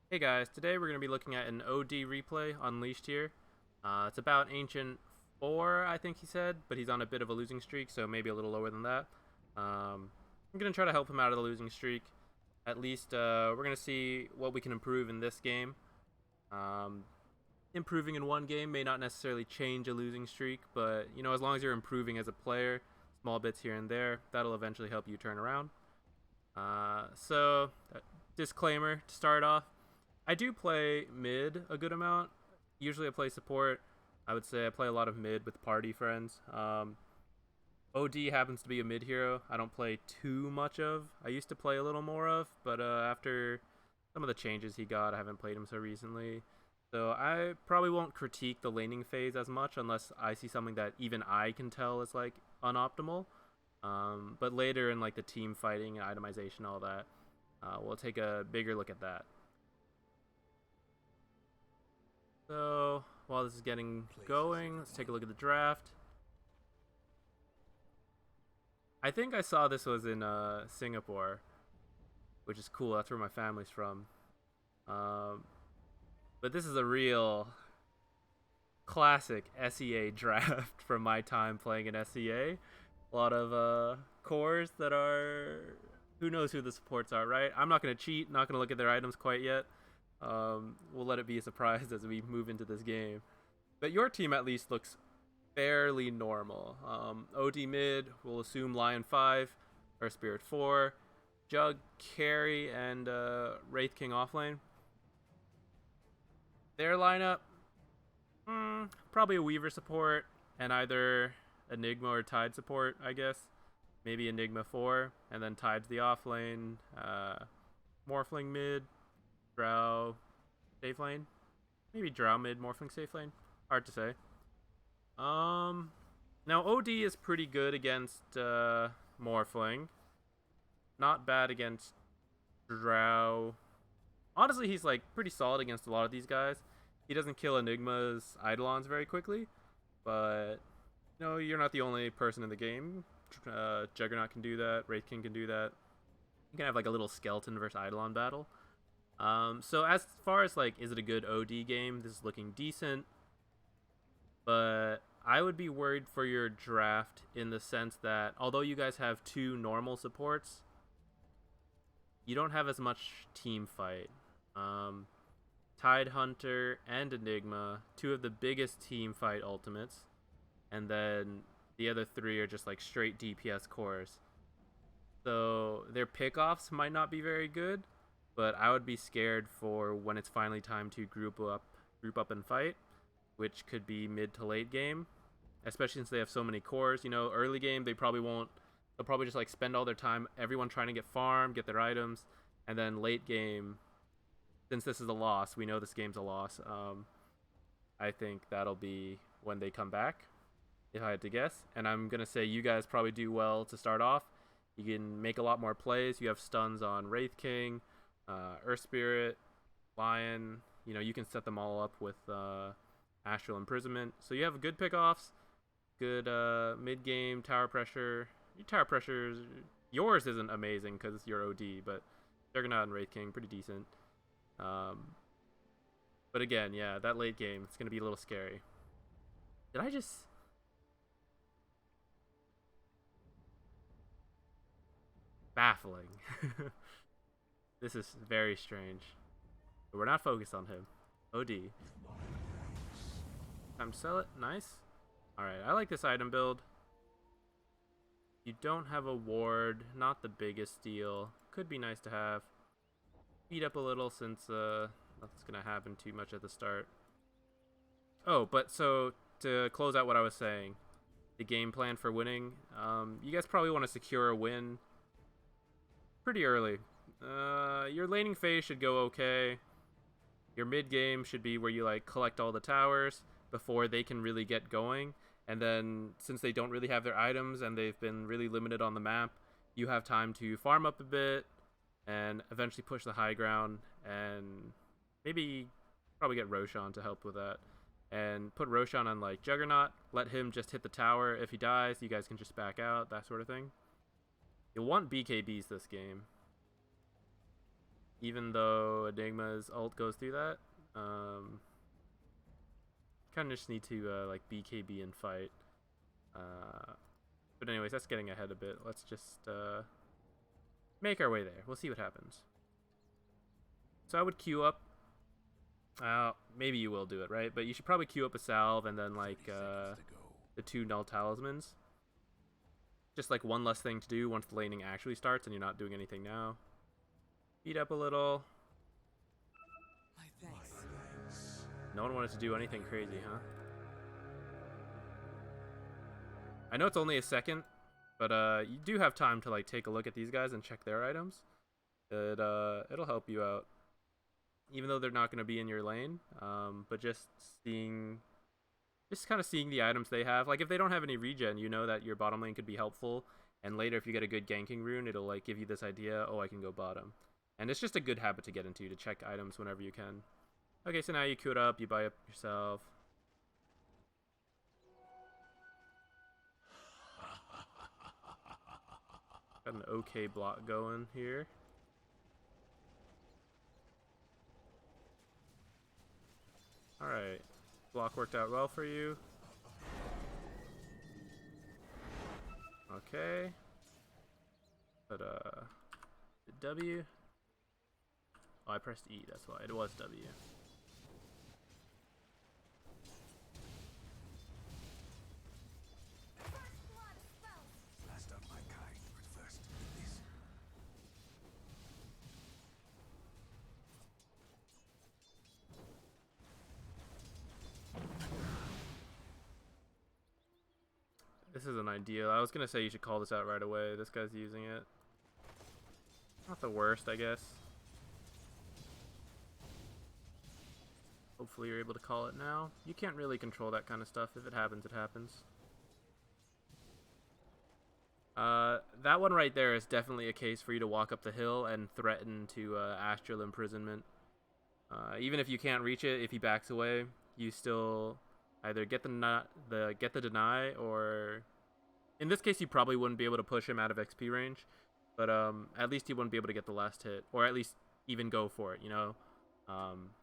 Hey guys, today we're going to be looking at an OD replay Unleashed here. It's about Ancient 4, I think he said, but he's on a bit of a losing streak, so maybe a little lower than that. I'm going to try to help him out of the losing streak. At least we're going to see what we can improve in this game. Um, Improving in one game may not necessarily change a losing streak, but as long as you're improving as a player, small bits here and there, that'll eventually help you turn around. Disclaimer to start off. I do play mid a good amount. Usually I play support. I would say I play a lot of mid with party friends. OD happens to be a mid hero I don't play too much of. I used to play a little more of, but after some of the changes he got, I haven't played him so recently. So I probably won't critique the laning phase as much unless I see something that even I can tell is like unoptimal. But later in like the team fighting and itemization, all that, we'll take a bigger look at that. So while this is getting going, let's take a look at the draft. I think I saw this was in Singapore, which is cool. That's where my family's from. Um, but this is a real classic SEA draft from my time playing in SEA. A lot of cores that are, who knows who the supports are, right? I'm not going to cheat, not going to look at their items quite yet. We'll let it be a surprise as we move into this game. But your team at least looks fairly normal. OD mid, we'll assume Lion 5, or Spirit 4, Jug, Carry, and Wraith King offlane. Their lineup, probably a Weaver support, and either Enigma or Tide support, I guess. Maybe Enigma 4, and then Tide's the offlane. Morphling mid, Drow safe lane. Maybe Drow mid, Morphling safe lane. Hard to say. Now OD is pretty good against Morphling. Not bad against Drow. Honestly, he's like pretty solid against a lot of these guys. He doesn't kill Enigma's Eidolons very quickly, but you're not the only person in the game. Juggernaut can do that. Wraith King can do that. You can have like a little skeleton versus Eidolon battle. So as far as like, is it a good OD game? This is looking decent, but I would be worried for your draft in the sense that although you guys have two normal supports, you don't have as much team fight. Tide Hunter and Enigma, two of the biggest team fight ultimates, and then the other three are just like straight DPS cores. So their pickoffs might not be very good, but I would be scared for when it's finally time to group up and fight, which could be mid to late game, especially since they have so many cores. Early game they probably won't. They'll probably just like spend all their time, everyone trying to get farm, get their items, and then late game, since this is a loss, we know this game's a loss. I think that'll be when they come back, if I had to guess. And I'm gonna say you guys probably do well to start off. You can make a lot more plays. You have stuns on Wraith King, Earth Spirit, Lion. You can set them all up with Astral Imprisonment. So you have good pickoffs, good mid game tower pressure. Your tower pressure, yours isn't amazing because it's your OD, but Juggernaut and Wraith King pretty decent. But again, yeah, that late game, it's gonna be a little scary. Did I just? Baffling. This is very strange. But we're not focused on him. OD. Time to sell it. Nice. Alright, I like this item build. You don't have a ward. Not the biggest deal. Could be nice to have. Speed up a little since nothing's going to happen too much at the start. Oh, but so to close out what I was saying, the game plan for winning, you guys probably want to secure a win pretty early. Your laning phase should go okay. Your mid game should be where you like collect all the towers before they can really get going. And then since they don't really have their items and they've been really limited on the map, you have time to farm up a bit and eventually push the high ground and maybe probably get Roshan to help with that. And put Roshan on like Juggernaut, let him just hit the tower. If he dies, you guys can just back out, that sort of thing. You'll want BKBs this game. even though Enigma's ult goes through that. Kind of just need to like BKB and fight. But anyways, that's getting ahead a bit. Let's just make our way there. We'll see what happens. So I would queue up. Maybe you will do it, right? But you should probably queue up a salve and then like the 2 null talismans. Just like one less thing to do once the laning actually starts and you're not doing anything now. Speed up a little. No one wanted to do anything crazy, huh? I know it's only a second, but you do have time to like take a look at these guys and check their items. It'll help you out, even though they're not going to be in your lane. But just kind of seeing the items they have. Like if they don't have any regen, you know that your bottom lane could be helpful. And later, if you get a good ganking rune, it'll like give you this idea. Oh, I can go bottom. And it's just a good habit to get into, to check items whenever you can. Okay, so now you queue it up, you buy up yourself. Got an okay block going here. Alright, block worked out well for you. Okay. But W. Oh, I pressed E, that's why. It was W. This isn't ideal. I was gonna say you should call this out right away. This guy's using it. Not the worst, I guess. Hopefully you're able to call it now. You can't really control that kind of stuff. If it happens, it happens. That one right there is definitely a case for you to walk up the hill and threaten to Astral Imprisonment. Even if you can't reach it, if he backs away, you still either get the deny, or in this case you probably wouldn't be able to push him out of XP range, but at least he wouldn't be able to get the last hit, or at least even go for it, you know?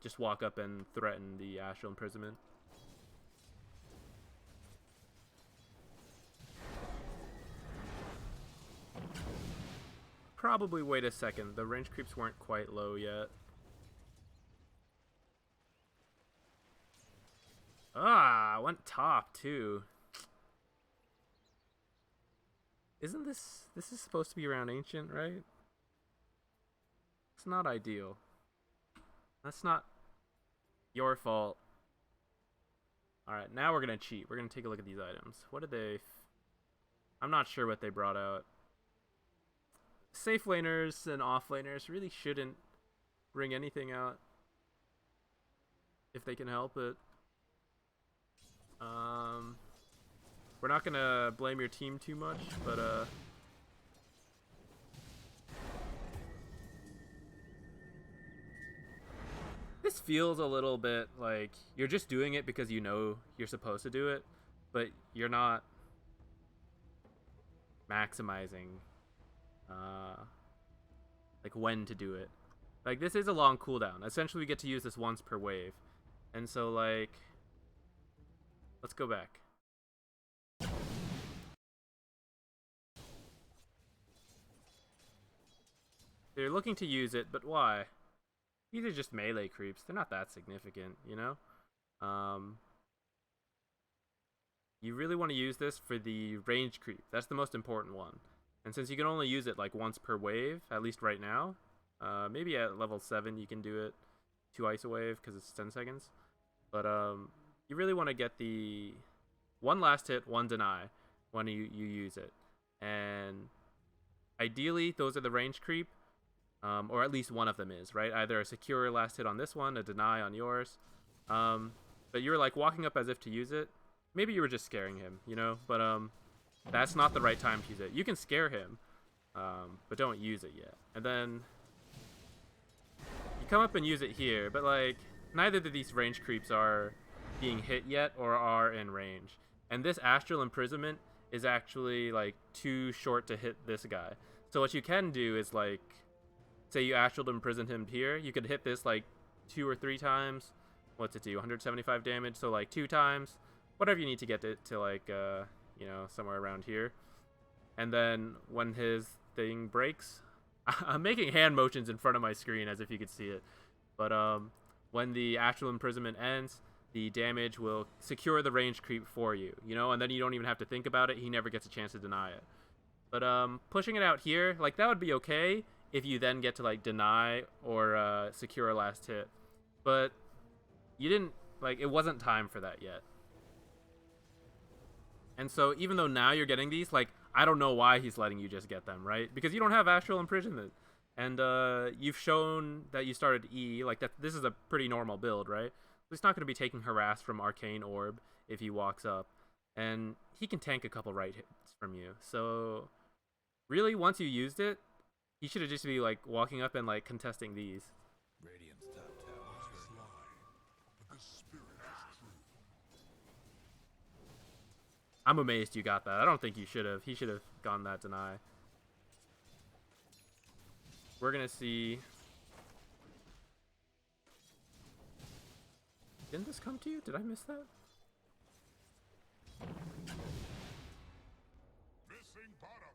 Just walk up and threaten the Astral Imprisonment. Probably wait a second. The range creeps weren't quite low yet. Ah, went top too. Isn't this is supposed to be around ancient, right? It's not ideal. That's not your fault. Alright, now we're gonna cheat. We're gonna take a look at these items. What did they... I'm not sure what they brought out. Safe laners and off laners really shouldn't bring anything out if they can help it. We're not gonna blame your team too much, but this feels a little bit like you're just doing it because you know you're supposed to do it, but you're not maximizing like when to do it. Like this is a long cooldown. Essentially we get to use this once per wave. And so like, let's go back. They're looking to use it, but why? These are just melee creeps. They're not that significant, you know? You really want to use this for the range creep. That's the most important one. And since you can only use it like once per wave, at least right now, maybe at level 7 you can do it 2 ice a wave because it's 10 seconds. But you really want to get the one last hit, one deny when you use it. And ideally, those are the range creep, or at least one of them is, right? Either a secure last hit on this one, a deny on yours. But you're like walking up as if to use it. Maybe you were just scaring him, you know? But that's not the right time to use it. You can scare him, but don't use it yet. And then you come up and use it here, but like neither of these range creeps are being hit yet or are in range. And this Astral Imprisonment is actually like too short to hit this guy. So what you can do is like say you Astral Imprison him here, you could hit this like 2 or 3 times. What's it do? 175 damage, so like 2 times. Whatever you need to get it to like, you know, somewhere around here. And then when his thing breaks, I'm making hand motions in front of my screen as if you could see it. But when the Astral Imprisonment ends, the damage will secure the range creep for you, you know, and then you don't even have to think about it. He never gets a chance to deny it. But pushing it out here, like, that would be okay if you then get to like deny or secure a last hit. But you didn't, like, it wasn't time for that yet. And so even though now you're getting these, like, I don't know why he's letting you just get them, right? Because you don't have Astral Imprisonment. And you've shown that you started E, like, that this is a pretty normal build, right? He's not going to be taking Harass from Arcane Orb if he walks up. And he can tank a couple right hits from you. So really, once you used it, he should have just be like walking up and like contesting these. Radiant's top tower is hurt. But the spirit is true. I'm amazed you got that. I don't think you should have. He should have gone that deny. We're gonna see. Didn't this come to you? Did I miss that? Missing bottom.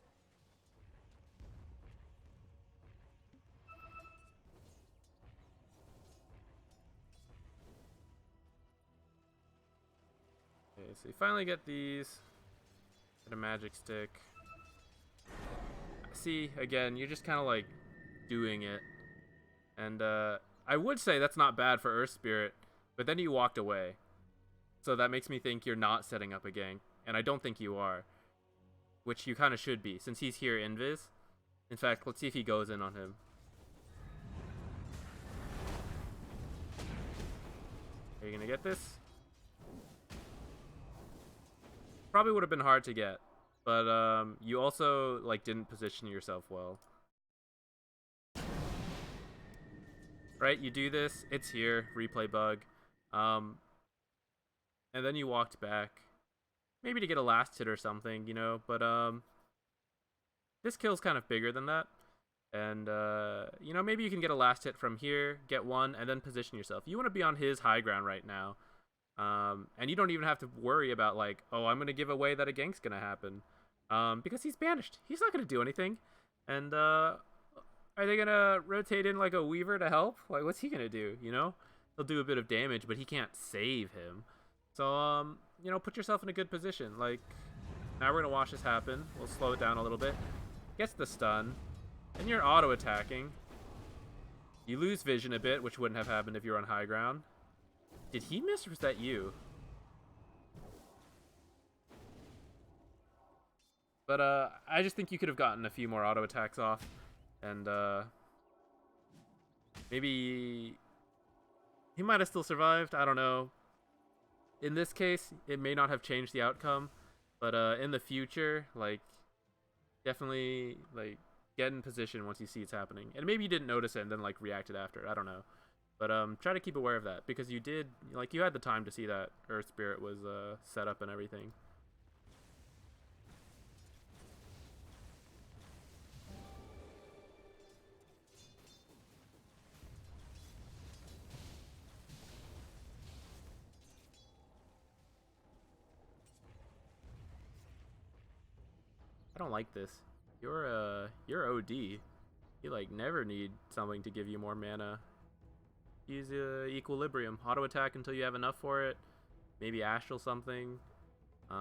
Okay, so you finally get these. Get a magic stick. See, again, you're just kind of like doing it. And I would say that's not bad for Earth Spirit, but then you walked away. So that makes me think you're not setting up a gank, and I don't think you are. Which you kind of should be, since he's here invis. In fact, let's see if he goes in on him. Are you gonna get this? Probably would have been hard to get, but you also like didn't position yourself well. Right, you do this, it's here, replay bug. And then you walked back. Maybe to get a last hit or something, you know, but this kill's kind of bigger than that. And you know, maybe you can get a last hit from here, get one, and then position yourself. You want to be on his high ground right now. And you don't even have to worry about like, oh, I'm gonna give away that a gank's gonna happen. Because he's banished. He's not gonna do anything. And are they gonna rotate in like a Weaver to help? Like, what's he gonna do? You know, he'll do a bit of damage, but he can't save him. So you know, put yourself in a good position. Like, now we're gonna watch this happen. We'll slow it down a little bit. Gets the stun, and you're auto attacking. You lose vision a bit, which wouldn't have happened if you were on high ground. Did he miss, or was that you? But I just think you could have gotten a few more auto attacks off. And maybe he might have still survived. I don't know. In this case, it may not have changed the outcome, but in the future, like, definitely like get in position once you see it's happening. And maybe you didn't notice it and then like reacted after. I don't know. But try to keep aware of that, because you did, like, you had the time to see that Earth Spirit was set up and everything. I don't like this. You're OD. You like never need something to give you more mana. Use Equilibrium. Auto attack until you have enough for it. Maybe Astral something. Head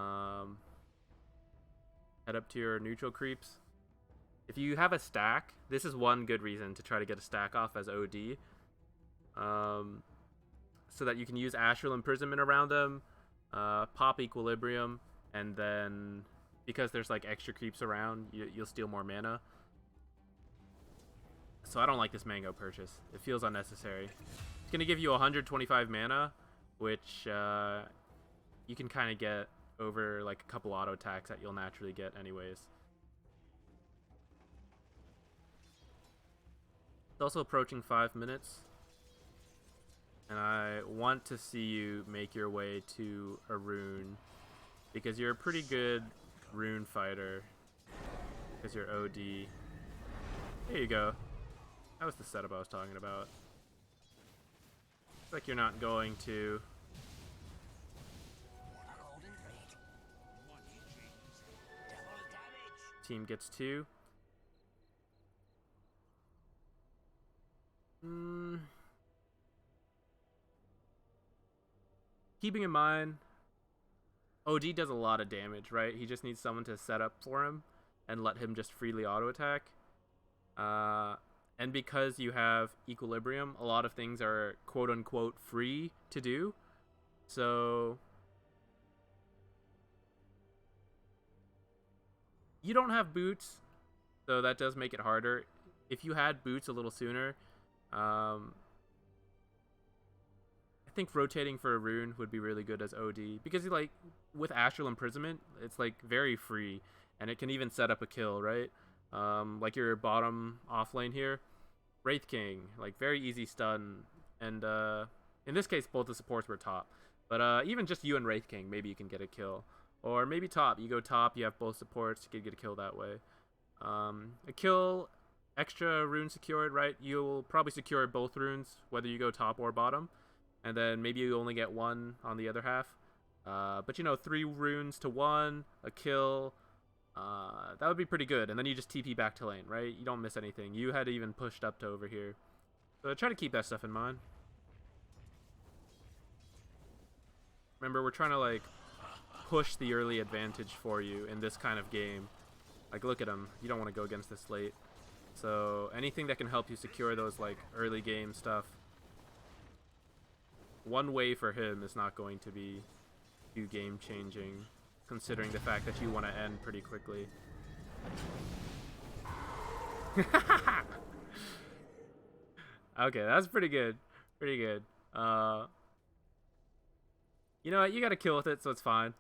up to your neutral creeps. If you have a stack, this is one good reason to try to get a stack off as OD. So that you can use Astral Imprisonment around them, pop Equilibrium, and then because there's like extra creeps around, you'll steal more mana. So I don't like this mango purchase. It feels unnecessary. It's going to give you 125 mana, which you can kind of get over like a couple auto attacks that you'll naturally get anyways. It's also approaching 5 minutes. And I want to see you make your way to a rune, because you're a pretty good rune fighter, because you're OD. There you go. That was the setup I was talking about. Looks like you're not going to. Team gets 2. Keeping in mind, OD does a lot of damage, right? He just needs someone to set up for him and let him just freely auto attack. And because you have equilibrium, a lot of things are quote unquote free to do. So you don't have boots, so that does make it harder. If you had boots a little sooner, I think rotating for a rune would be really good as OD, because like with Astral Imprisonment, it's like very free, and it can even set up a kill, right? Like your bottom off lane here, Wraith King, like very easy stun, and in this case both the supports were top, but even just you and Wraith King, maybe you can get a kill, or maybe top. You go top, you have both supports, you can get a kill that way. A kill, extra rune secured, right? You'll probably secure both runes whether you go top or bottom, and then maybe you only get one on the other half. But you know, 3 runes to 1, a kill, that would be pretty good. And then you just TP back to lane, right? You don't miss anything. You had even pushed up to over here. So try to keep that stuff in mind. Remember, we're trying to like push the early advantage for you in this kind of game. Like, look at him. You don't want to go against this late. So anything that can help you secure those like early game stuff. One way for him is not going to be too game changing, considering the fact that you want to end pretty quickly. Okay, that's pretty good. Pretty good. You know what? You got to kill with it, so it's fine.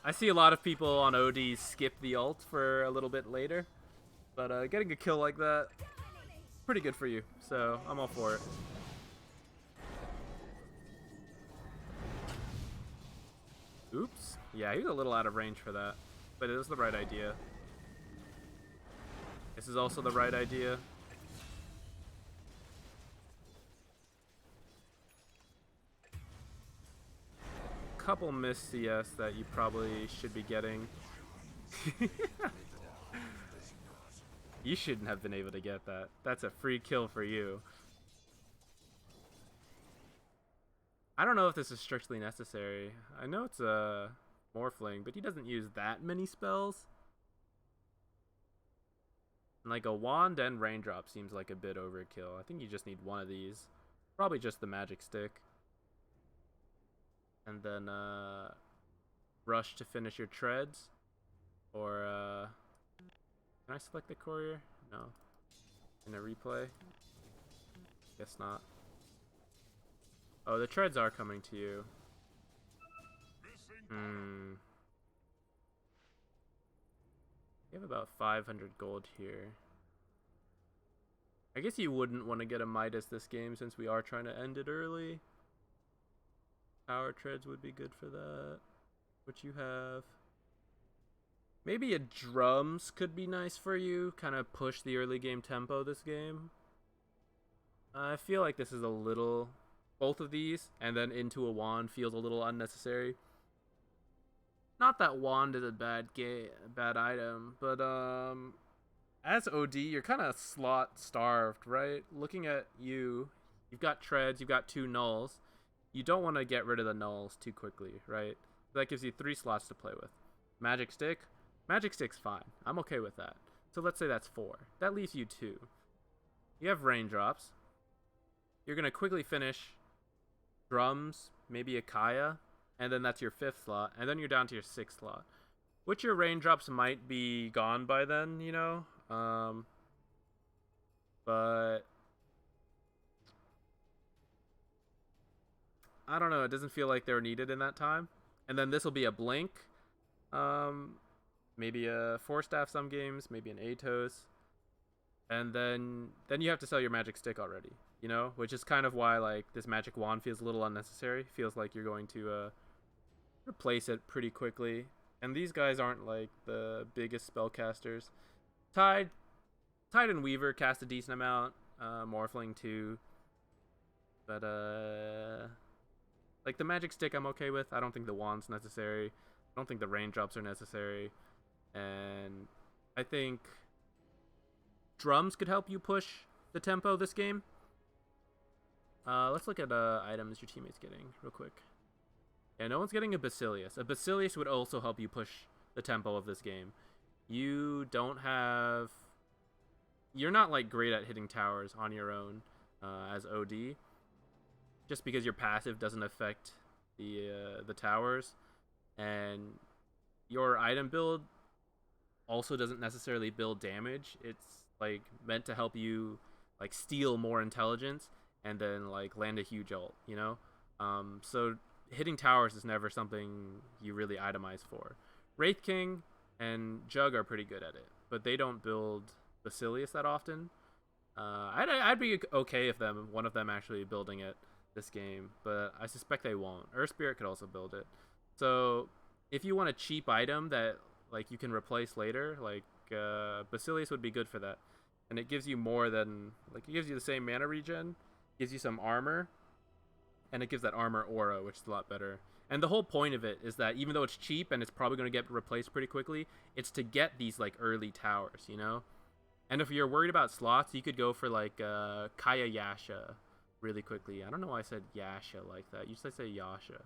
I see a lot of people on OD skip the ult for a little bit later, but getting a kill like that, pretty good for you. So I'm all for it. Oops. Yeah, he was a little out of range for that, but it was the right idea. This is also the right idea. Couple missed CS that you probably should be getting. You shouldn't have been able to get that. That's a free kill for you. I don't know if this is strictly necessary. I know it's a Morphling, but he doesn't use that many spells. And like a wand and raindrop seems like a bit overkill. I think you just need one of these. Probably just the magic stick. And then rush to finish your treads. Or can I select the courier? No. In a replay? Guess not. Oh, the treads are coming to you. You have about 500 gold here. I guess you wouldn't want to get a Midas this game since we are trying to end it early. Power treads would be good for that. What you have. Maybe a drums could be nice for you. Kind of push the early game tempo this game. I feel like this is a little... Both of these, and then into a wand feels a little unnecessary. Not that wand is a bad item, but as OD, you're kind of slot starved, right? Looking at you, you've got treads, you've got 2 nulls. You don't want to get rid of the nulls too quickly, right? That gives you 3 slots to play with. Magic stick, magic stick's fine. I'm okay with that. So let's say that's 4. That leaves you 2. You have raindrops. You're gonna quickly finish drums, maybe a Kaya, and then that's your 5th slot, and then you're down to your 6th slot. Which your raindrops might be gone by then, you know? But I don't know, it doesn't feel like they're needed in that time. And then this will be a blink. Maybe a 4-staff some games, maybe an Atos. And then you have to sell your magic stick already, you know, which is kind of why like this magic wand feels a little unnecessary. Feels like you're going to replace it pretty quickly. And these guys aren't like the biggest spellcasters. Tide and Weaver cast a decent amount. Morphling too. But like the magic stick I'm okay with. I don't think the wand's necessary. I don't think the raindrops are necessary. And I think drums could help you push the tempo this game. Let's look at items your teammate's getting real quick. Yeah, no one's getting a Basilius. A Basilius would also help you push the tempo of this game. You don't have... You're not like great at hitting towers on your own as OD. Just because your passive doesn't affect the towers. And your item build also doesn't necessarily build damage. It's like meant to help you like steal more intelligence and then like land a huge ult, you know? So hitting towers is never something you really itemize for. Wraith King and Jug are pretty good at it, but they don't build Basilius that often. I'd be okay if one of them actually building it this game, but I suspect they won't. Earth Spirit could also build it. So if you want a cheap item that like you can replace later, like Basilius would be good for that. And it gives you more than like it gives you the same mana regen, gives you some armor, and it gives that armor aura, which is a lot better. And the whole point of it is that even though it's cheap and it's probably going to get replaced pretty quickly, it's to get these like early towers, you know? And if you're worried about slots, you could go for like Kaya Yasha really quickly. I don't know why I said Yasha like that. Usually I say Yasha.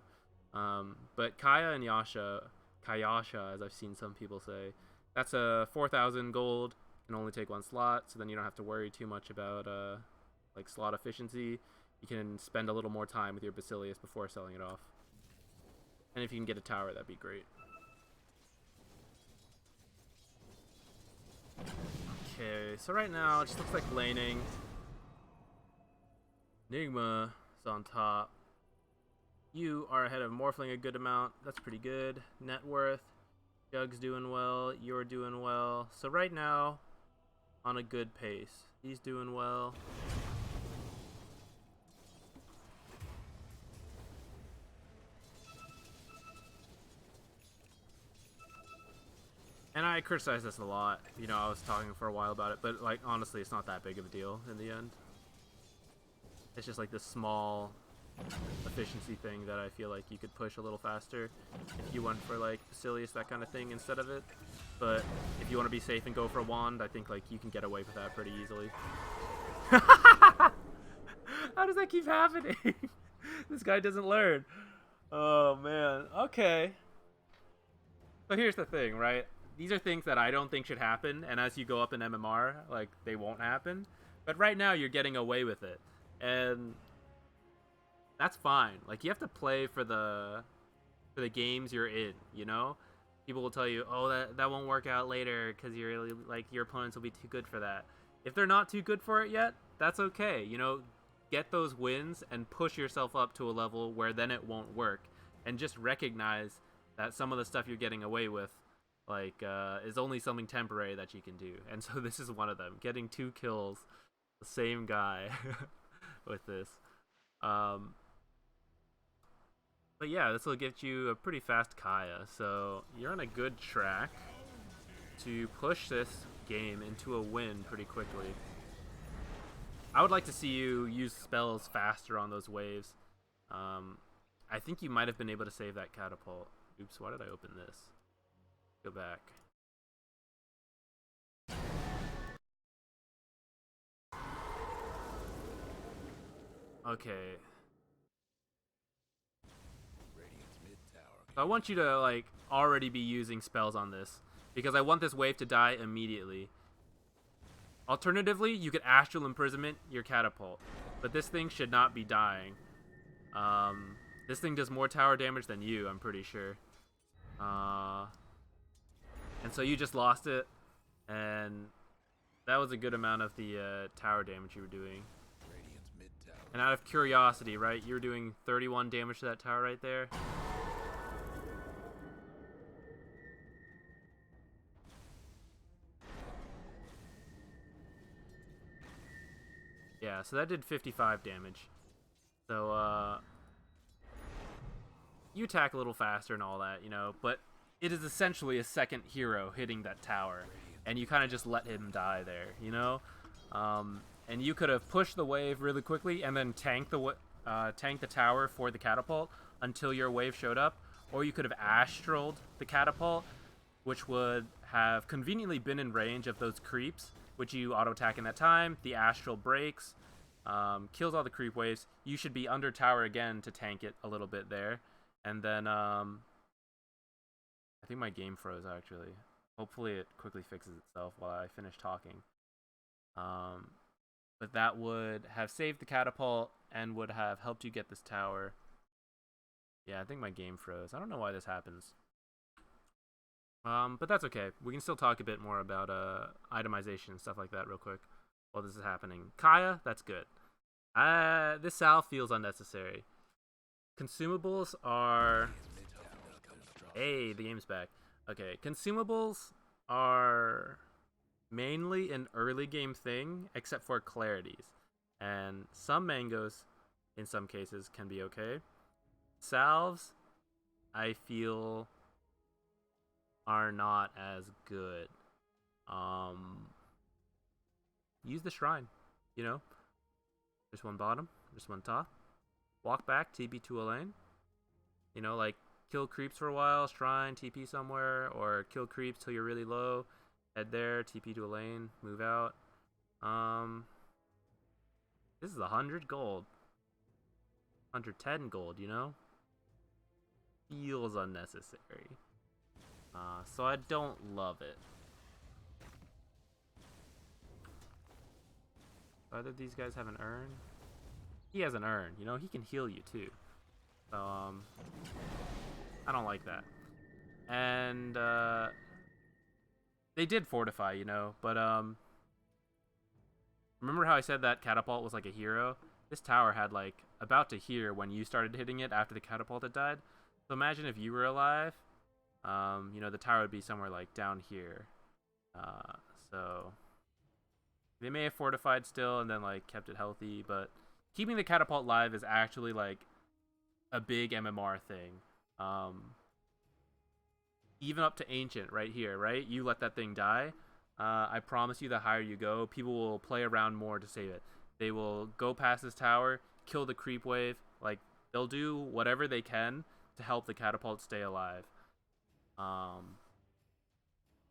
But Kaya and Yasha, Kayasha, as I've seen some people say, that's a 4,000 gold, can only take one slot, so then you don't have to worry too much about like slot efficiency. You can spend a little more time with your Basilius before selling it off. And if you can get a tower, that'd be great. Okay, so right now it just looks like laning. Nigma is on top. You are ahead of Morphling a good amount. That's pretty good. Net worth. Jug's doing well. You're doing well. So right now, on a good pace. He's doing well. And I criticize this a lot. You know, I was talking for a while about it, but like honestly, it's not that big of a deal in the end. It's just like this small efficiency thing that I feel like you could push a little faster if you went for like Basilius, that kind of thing instead of it. But if you want to be safe and go for a wand, I think like you can get away with that pretty easily. How does that keep happening? This guy doesn't learn. Oh man. Okay. So here's the thing, right? These are things that I don't think should happen, and as you go up in MMR, like, they won't happen. But right now, you're getting away with it. And that's fine. Like, you have to play for the games you're in, you know? People will tell you, oh, that won't work out later because your opponents will be too good for that. If they're not too good for it yet, that's okay. You know, get those wins and push yourself up to a level where then it won't work. And just recognize that some of the stuff you're getting away with like is only something temporary that you can do. And so this is one of them, getting 2 kills, the same guy with this. But yeah, this will get you a pretty fast Kaya, so you're on a good track to push this game into a win pretty quickly. I would like to see you use spells faster on those waves. I think you might have been able to save that catapult. Oops, why did I open this? Go back. Okay. So I want you to like already be using spells on this because I want this wave to die immediately. Alternatively, you could Astral Imprisonment your catapult, but this thing should not be dying. This thing does more tower damage than you, I'm pretty sure. And so you just lost it, and that was a good amount of the tower damage you were doing. And out of curiosity, right, you were doing 31 damage to that tower right there. Yeah, so that did 55 damage. So, you attack a little faster and all that, you know, but it is essentially a second hero hitting that tower, and you kind of just let him die there, you know? and you could have pushed the wave really quickly and then tanked the tower for the catapult until your wave showed up, or you could have astraled the catapult, which would have conveniently been in range of those creeps, which you auto attack in that time. The astral breaks, kills all the creep waves. You should be under tower again to tank it a little bit there, and then I think my game froze actually. Hopefully it quickly fixes itself while I finish talking. But that would have saved the catapult and would have helped you get this tower. Yeah, I think my game froze. I don't know why this happens. But that's okay. We can still talk a bit more about itemization and stuff like that real quick while this is happening. Kaya, that's good. This salve feels unnecessary. Consumables are... Hey, the game's back. Okay, consumables are mainly an early game thing, except for clarities. And some mangoes, in some cases, can be okay. Salves, I feel, are not as good. Use the shrine, you know? There's one bottom, there's one top. Walk back, TP to a lane. You know, like, kill creeps for a while, shrine, TP somewhere, or kill creeps till you're really low. Head there, TP to a lane, move out. This is 100 gold. 110 gold, you know? Feels unnecessary. So I don't love it. Either of these guys have an urn? He has an urn, you know? He can heal you too. So, I don't like that. And, they did fortify, you know, but, remember how I said that catapult was like a hero? This tower had, like, about to hear when you started hitting it after the catapult had died. So imagine if you were alive, you know, the tower would be somewhere, like, down here. So they may have fortified still and then, like, kept it healthy, but keeping the catapult live is actually, like, a big MMR thing. Even up to Ancient right here, right? You let that thing die. I promise you, the higher you go, people will play around more to save it. They will go past this tower, kill the creep wave. Like, they'll do whatever they can to help the catapult stay alive.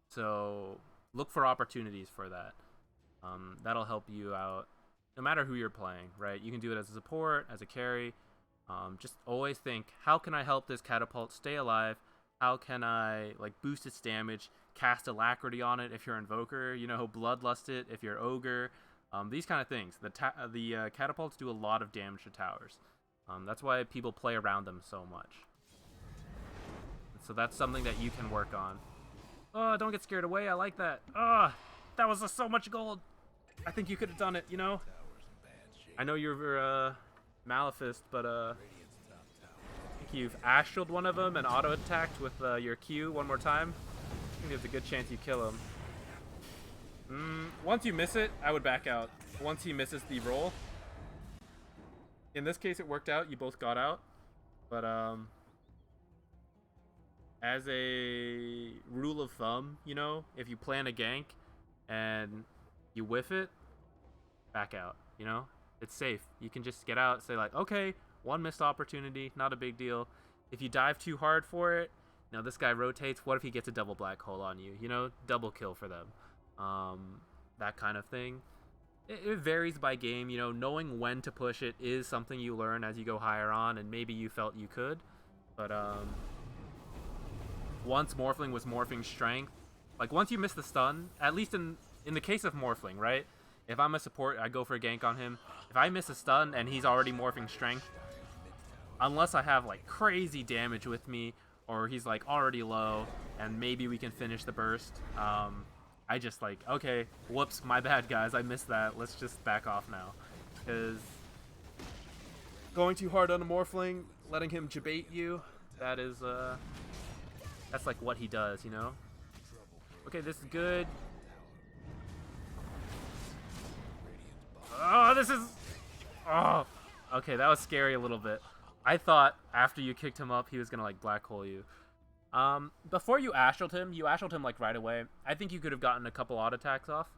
So look for opportunities for that. That'll help you out no matter who you're playing, right? You can do it as a support, as a carry. Just always think, how can I help this catapult stay alive? How can I, like, boost its damage, cast Alacrity on it if you're Invoker, you know, Bloodlust it if you're Ogre, these kind of things. The catapults do a lot of damage to towers. That's why people play around them so much. So that's something that you can work on. Oh, don't get scared away, I like that. Oh, that was so much gold. I think you could have done it, you know? I know you're Malefist, but you've astraled one of them and auto-attacked with your Q one more time. I think there's a good chance you kill him. Once you miss it, I would back out. Once he misses the roll. In this case, it worked out. You both got out. But, as a rule of thumb, you know, if you plan a gank and you whiff it, back out, you know? It's safe. You can just get out, say like, okay, one missed opportunity, not a big deal. If you dive too hard for it, you know, this guy rotates. What if he gets a double black hole on you? You know, double kill for them. That kind of thing. It varies by game. You know, knowing when to push it is something you learn as you go higher on, and maybe you felt you could. But once Morphling was morphing strength, like once you miss the stun, at least in the case of Morphling, right? If I'm a support, I go for a gank on him. If I miss a stun and he's already morphing strength, unless I have like crazy damage with me or he's like already low and maybe we can finish the burst, I just like, okay, whoops, my bad guys, I missed that. Let's just back off now. Because going too hard on a Morphling, letting him jabate you, that is, that's like what he does, you know? Okay, this is good. Oh, this is... Oh, okay, that was scary a little bit. I thought after you kicked him up, he was gonna, like, black hole you. Before you astraled him, like, right away. I think you could have gotten a couple auto attacks off.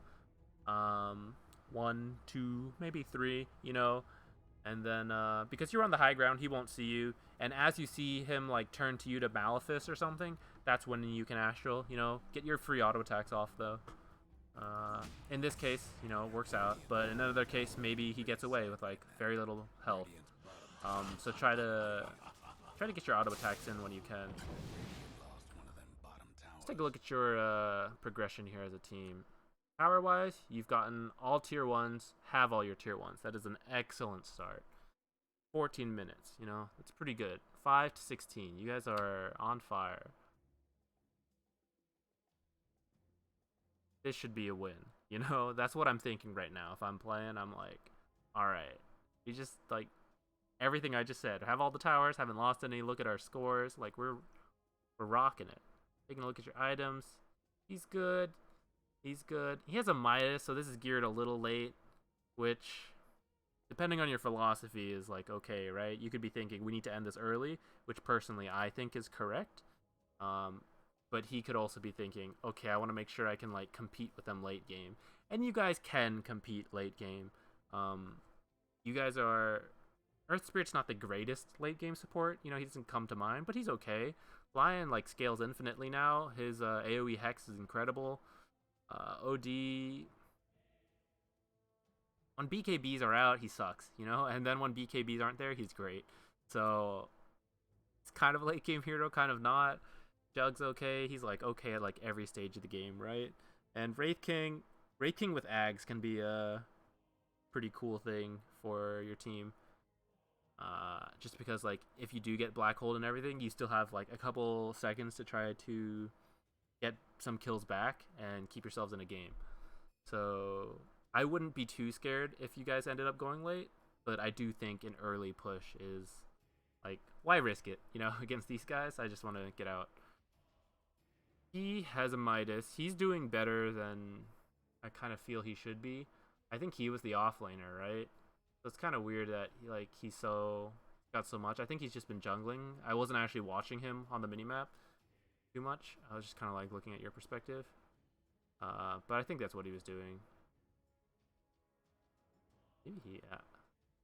1, 2, maybe 3, you know, and then because you're on the high ground, he won't see you. And as you see him like turn to you to Malefice or something, that's when you can astral. You know, get your free auto attacks off though. In this case, you know, it works out. But in another case, maybe he gets away with like very little health. So try to get your auto attacks in when you can. Let's take a look at your progression here as a team. Power-wise, you've gotten all tier 1s, have all your tier 1s. That is an excellent start. 14 minutes, you know, it's pretty good. 5 to 16, you guys are on fire. This should be a win, you know? That's what I'm thinking right now. If I'm playing, I'm like, alright. You just, like, everything I just said. Have all the towers, haven't lost any, look at our scores. Like, we're rocking it. Taking a look at your items. He's good. He's good. He has a Midas, so this is geared a little late, which, depending on your philosophy, is like, okay, right? You could be thinking, we need to end this early, which personally I think is correct. But he could also be thinking, okay, I want to make sure I can, like, compete with them late game. And you guys can compete late game. You guys are... Earth Spirit's not the greatest late game support. You know, he doesn't come to mind, but he's okay. Lion, like, scales infinitely now. His AoE Hex is incredible. OD, when BKBs are out, he sucks, you know, and then when BKBs aren't there, he's great. So it's kind of a late game hero, kind of not. Jug's okay. He's like okay at like every stage of the game, right? And Wraith King with Ags can be a pretty cool thing for your team. Just because like if you do get Black Hole and everything, you still have like a couple seconds to try to get some kills back and keep yourselves in a game. So I wouldn't be too scared if you guys ended up going late, but I do think an early push is like, why risk it, you know, against these guys? I just want to get out. He has a Midas. He's doing better than I kind of feel he should be. I think he was the offlaner, right? So it's kind of weird that he's got so much. I think he's just been jungling. I wasn't actually watching him on the minimap too much. I was just kind of like looking at your perspective. But I think that's what he was doing. Maybe he,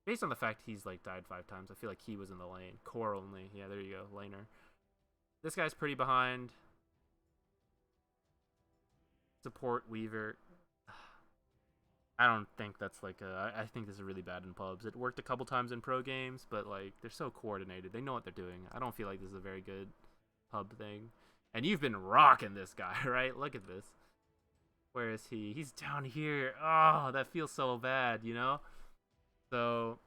based on the fact he's like died 5 times, I feel like he was in the lane. Core only. Yeah, there you go, laner. This guy's pretty behind. Support Weaver. I don't think that's like I think this is really bad in pubs. It worked a couple times in pro games, but like they're so coordinated. They know what they're doing. I don't feel like this is a very good pub thing. And you've been rocking this guy, right? Look at this. Where is he? He's down here. Oh, that feels so bad, you know? So,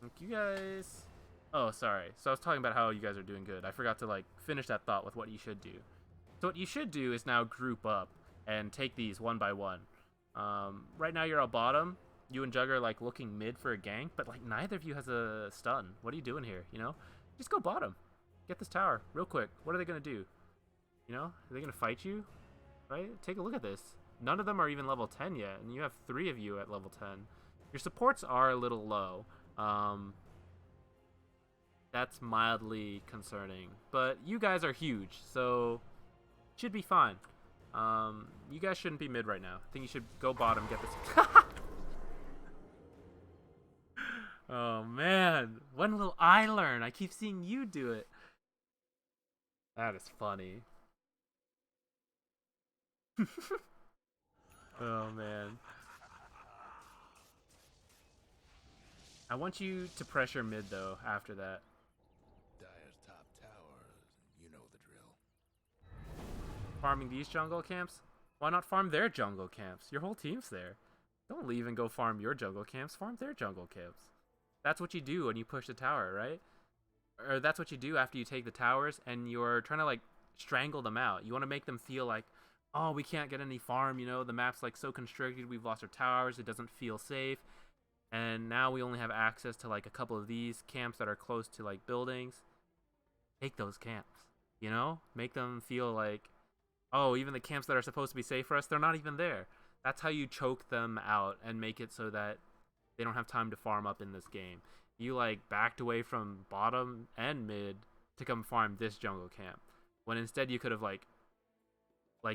like you guys... Oh, sorry. So I was talking about how you guys are doing good. I forgot to, like, finish that thought with what you should do. So what you should do is now group up and take these one by one. Right now you're all bottom. You and Jug are, like, looking mid for a gank, but, like, neither of you has a stun. What are you doing here, you know? Just go bottom. Get this tower real quick. What are they going to do? You know? Are they going to fight you? Right? Take a look at this. None of them are even level 10 yet, and you have 3 of you at level 10. Your supports are a little low. That's mildly concerning. But you guys are huge, so should be fine. You guys shouldn't be mid right now. I think you should go bottom, get this... Oh, man. When will I learn? I keep seeing you do it. That is funny. Oh, man. I want you to pressure mid, though, after that. Dire's top tower, you know the drill. Farming these jungle camps? Why not farm their jungle camps? Your whole team's there. Don't leave and go farm your jungle camps. Farm their jungle camps. That's what you do when you push the tower, right? Or that's what you do after you take the towers and you're trying to, like, strangle them out. You want to make them feel like, oh, we can't get any farm, you know, the map's, like, so constricted, we've lost our towers, it doesn't feel safe. And now we only have access to, like, a couple of these camps that are close to, like, buildings. Take those camps, you know? Make them feel like, oh, even the camps that are supposed to be safe for us, they're not even there. That's how you choke them out and make it so that they don't have time to farm up in this game. You, like, backed away from bottom and mid to come farm this jungle camp. When instead you could have, like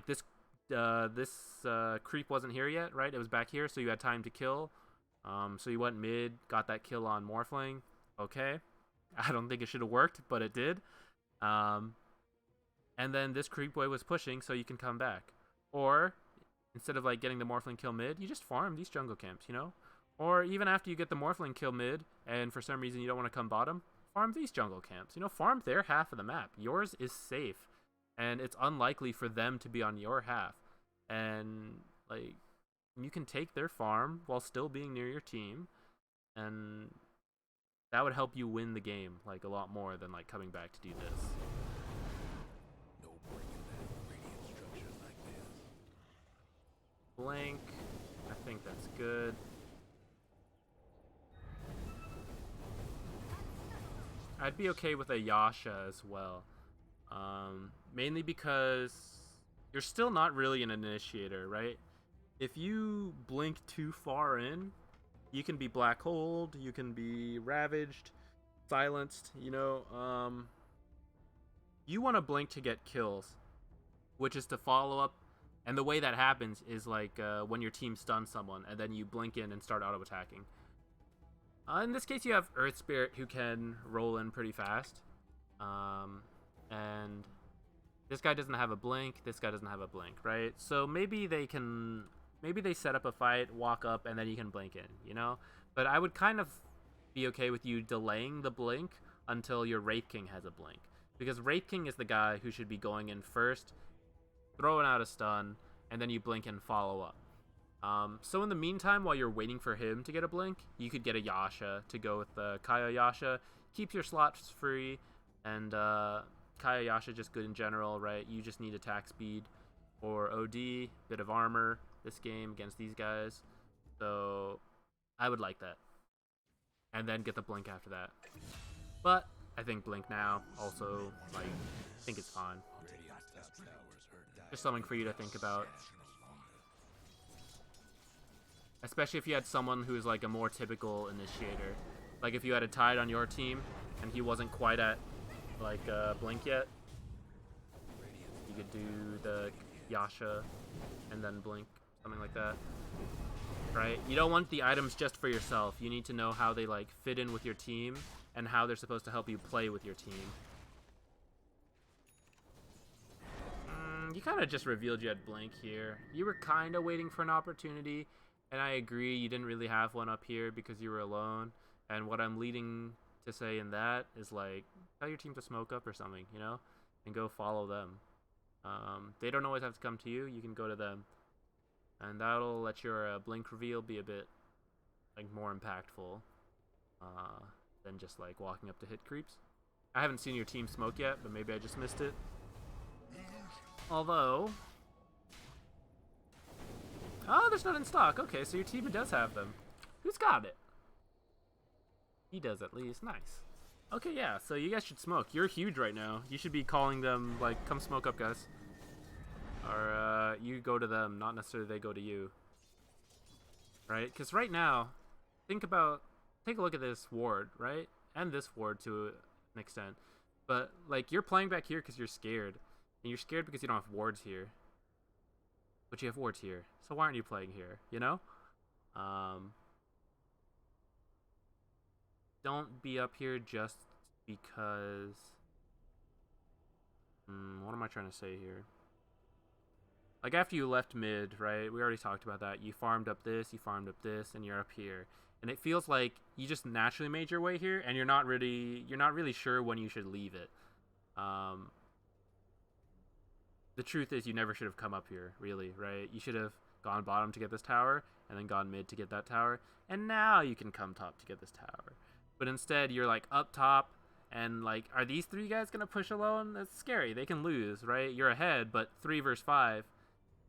this this creep wasn't here yet, right? It was back here, so you had time to kill. So you went mid, got that kill on Morphling. Okay. I don't think it should have worked, but it did. And then this creep wave was pushing, so you can come back. Or, instead of like getting the Morphling kill mid, you just farm these jungle camps, you know? Or even after you get the Morphling kill mid, and for some reason you don't want to come bottom, farm these jungle camps. You know, farm their half of the map. Yours is safe. And it's unlikely for them to be on your half. And, like, you can take their farm while still being near your team. And that would help you win the game, like, a lot more than, like, coming back to do this. No breaking that radiant structure like this. Blink. I think that's good. I'd be okay with a Yasha as well. Mainly because you're still not really an initiator, right? If you blink too far in, you can be black holed, you can be ravaged, silenced, you know. You want to blink to get kills, which is to follow up. And the way that happens is like when your team stuns someone and then you blink in and start auto attacking. In this case, you have Earth Spirit who can roll in pretty fast. And this guy doesn't have a blink, this guy doesn't have a blink, right? So maybe they set up a fight, walk up, and then you can blink in, you know? But I would kind of be okay with you delaying the blink until your Wraith King has a blink. Because Wraith King is the guy who should be going in first, throwing out a stun, and then you blink and follow up. So in the meantime, while you're waiting for him to get a blink, you could get a Yasha to go with the Kaya Yasha. Keep your slots free, and Kaya Yasha just good in general, right? You just need attack speed or OD, bit of armor this game against these guys. So I would like that. And then get the blink after that. But I think blink now also, like, I think it's fine. Just something for you to think about. Especially if you had someone who's like a more typical initiator. Like if you had a Tide on your team and he wasn't quite at like blink yet, you could do the Yasha and then blink, something like that. Right? You don't want the items just for yourself. You need to know how they like fit in with your team and how they're supposed to help you play with your team. You kind of just revealed you had blink here. You were kind of waiting for an opportunity. And I agree, you didn't really have one up here because you were alone. And what I'm leading to say in that is, like, tell your team to smoke up or something, you know? And go follow them. They don't always have to come to you, you can go to them. And that'll let your blink reveal be a bit, like, more impactful than just, like, walking up to hit creeps. I haven't seen your team smoke yet, but maybe I just missed it. Although... Oh, there's none in stock. Okay, so your team does have them. Who's got it? He does at least. Nice. Okay, yeah, so you guys should smoke. You're huge right now. You should be calling them, like, come smoke up, guys. Or, you go to them, not necessarily they go to you. Right? Because right now, take a look at this ward, right? And this ward to an extent. But, like, you're playing back here because you're scared. And you're scared because you don't have wards here. But you have wards here. So why aren't you playing here, you know? Don't be up here just because... what am I trying to say here? Like, after you left mid, right? We already talked about that. You farmed up this, and you're up here. And it feels like you just naturally made your way here, and you're not really sure when you should leave it. The truth is you never should have come up here, really, right? You should have gone bottom to get this tower, and then gone mid to get that tower, and now you can come top to get this tower. But instead, you're, like, up top, and, like, are these three guys going to push alone? That's scary. They can lose, right? You're ahead, but 3 versus 5,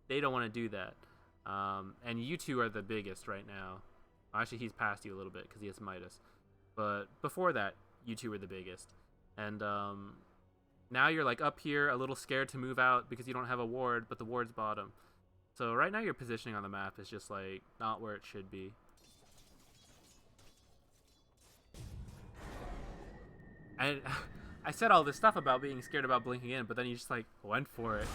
they don't want to do that. And you two are the biggest right now. Actually, he's past you a little bit because he has Midas. But before that, you two were the biggest. And, now you're, like, up here, a little scared to move out because you don't have a ward, but the ward's bottom. So right now your positioning on the map is just, like, not where it should be. And I said all this stuff about being scared about blinking in, but then you just, like, went for it.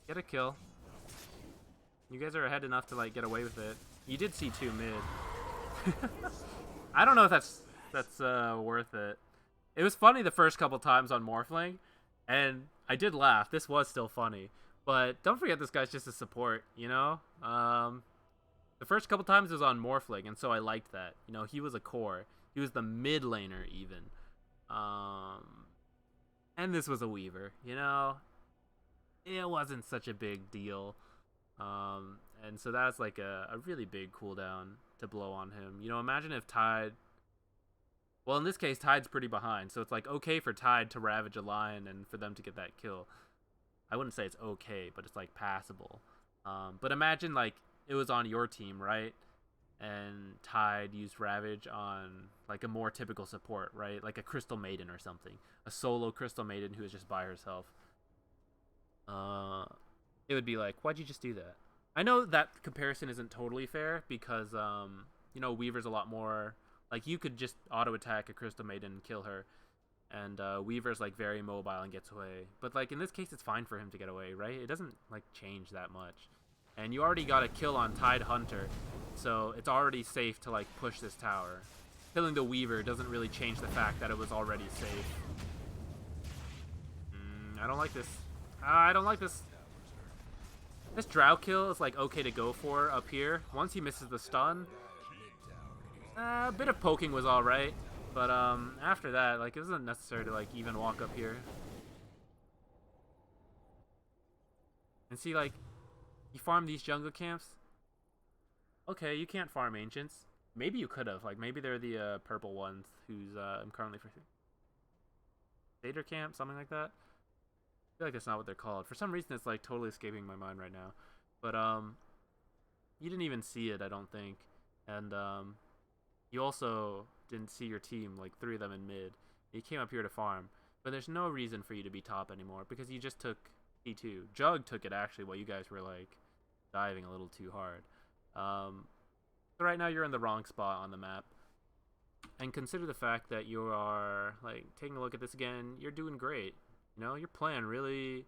Get a kill. You guys are ahead enough to like get away with it. You did see 2 mid. I don't know if that's worth it. It was funny the first couple times on Morphling, and I did laugh. This was still funny. But don't forget this guy's just a support, you know? The first couple times it was on Morphling, and so I liked that. You know, he was a core. He was the mid laner even. And this was a Weaver, you know? It wasn't such a big deal. And so that's like a really big cooldown to blow on him. You know, imagine if Tide... Well, in this case, Tide's pretty behind, so it's like okay for Tide to ravage a lion and for them to get that kill. I wouldn't say it's okay, but it's like passable. But imagine like it was on your team, right? And Tide used Ravage on like a more typical support, right? Like a Crystal Maiden or something. A solo Crystal Maiden who is just by herself. It would be like, why'd you just do that? I know that comparison isn't totally fair because, you know, Weaver's a lot more... Like, you could just auto-attack a Crystal Maiden and kill her. And Weaver's, like, very mobile and gets away. But, like, in this case, it's fine for him to get away, right? It doesn't, like, change that much. And you already got a kill on Tide Hunter, so it's already safe to, like, push this tower. Killing the Weaver doesn't really change the fact that it was already safe. I don't like this. I don't like this. This Drow kill is, like, okay to go for up here. Once he misses the stun... a bit of poking was alright, but after that, like, it wasn't necessary to like even walk up here. And see, like, you farm these jungle camps. Okay, you can't farm ancients. Maybe you could have. Like, maybe they're the purple ones who's I'm currently for Vader camp, something like that. I feel like that's not what they're called. For some reason, it's like totally escaping my mind right now. But you didn't even see it, I don't think, and you also didn't see your team, like 3 of them in mid. You came up here to farm. But there's no reason for you to be top anymore because you just took E2. Jug took it actually while you guys were like diving a little too hard. So right now you're in the wrong spot on the map. And consider the fact that you are, like, taking a look at this again, you're doing great. You know, your plan really...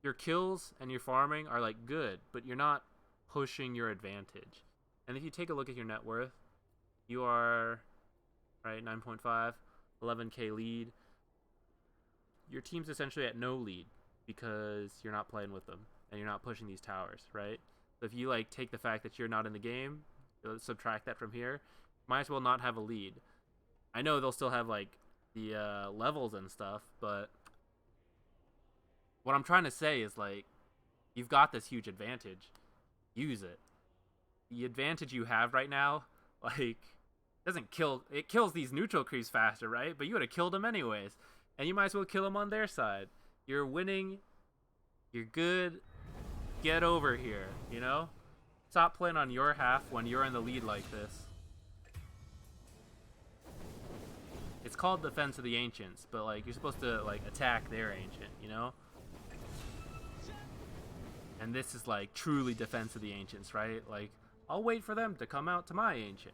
Your kills and your farming are, like, good, but you're not pushing your advantage. And if you take a look at your net worth, you are, right, 9.5, 11k lead. Your team's essentially at no lead because you're not playing with them and you're not pushing these towers, right? So if you, like, take the fact that you're not in the game, subtract that from here, might as well not have a lead. I know they'll still have, like, the levels and stuff, but what I'm trying to say is, like, you've got this huge advantage. Use it. The advantage you have right now, like, doesn't kill... It kills these neutral creeps faster, right? But you would have killed them anyways. And you might as well kill them on their side. You're winning. You're good. Get over here, you know? Stop playing on your half when you're in the lead like this. It's called Defense of the Ancients, but, like, you're supposed to, like, attack their ancient, you know? And this is, like, truly Defense of the Ancients, right? Like, I'll wait for them to come out to my ancient.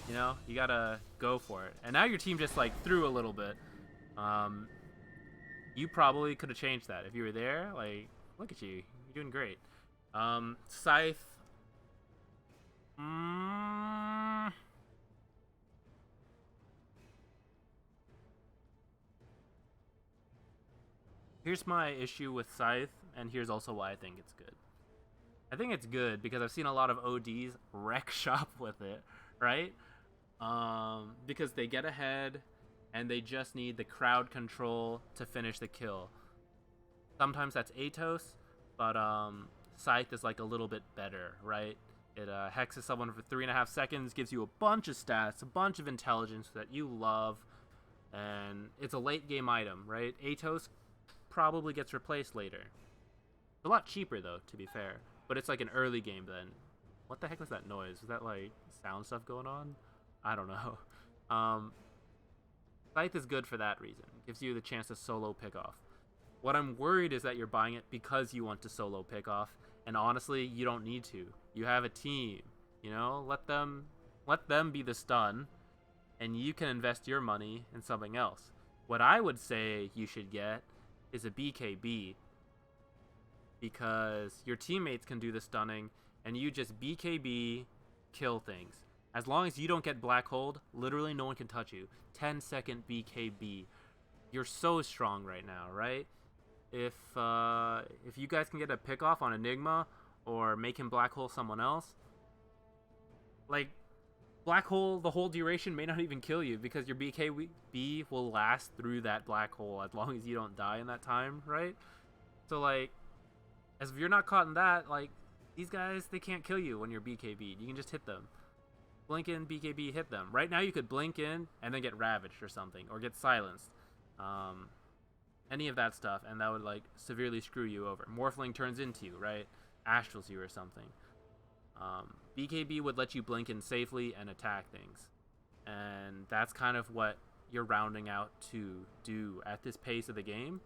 You know? You gotta go for it. And now your team just, like, threw a little bit. You probably could have changed that. If you were there, like, look at you. You're doing great. Scythe. Here's my issue with Scythe, and here's also why I think it's good. I think it's good because I've seen a lot of ODs wreck shop with it, right? Because they get ahead, and they just need the crowd control to finish the kill. Sometimes that's Atos, but Scythe is like a little bit better, right? It hexes someone for 3.5 seconds, gives you a bunch of stats, a bunch of intelligence that you love, and it's a late game item, right? Atos probably gets replaced later. It's a lot cheaper though, to be fair, but it's like an early game then. What the heck was that noise? Was that like sound stuff going on? I don't know. Scythe is good for that reason. It gives you the chance to solo pick off. What I'm worried is that you're buying it because you want to solo pick off, and honestly, you don't need to. You have a team, you know? Let them be the stun, and you can invest your money in something else. What I would say you should get is a BKB. because your teammates can do the stunning and you just BKB kill things. As long as you don't get black holed, literally no one can touch you. 10-second BKB. You're so strong right now, right? If you guys can get a pick off on Enigma or make him black hole someone else, like, black hole the whole duration may not even kill you because your BKB will last through that black hole as long as you don't die in that time, right? So, like, as if you're not caught in that, like, these guys, they can't kill you when you're BKB'd. You can just hit them. Blink in, BKB, hit them. Right now you could blink in and then get ravaged or something, or get silenced. Any of that stuff, and that would, like, severely screw you over. Morphling turns into you, right? Astrals you or something. BKB would let you blink in safely and attack things. And that's kind of what you're rounding out to do at this pace of the game,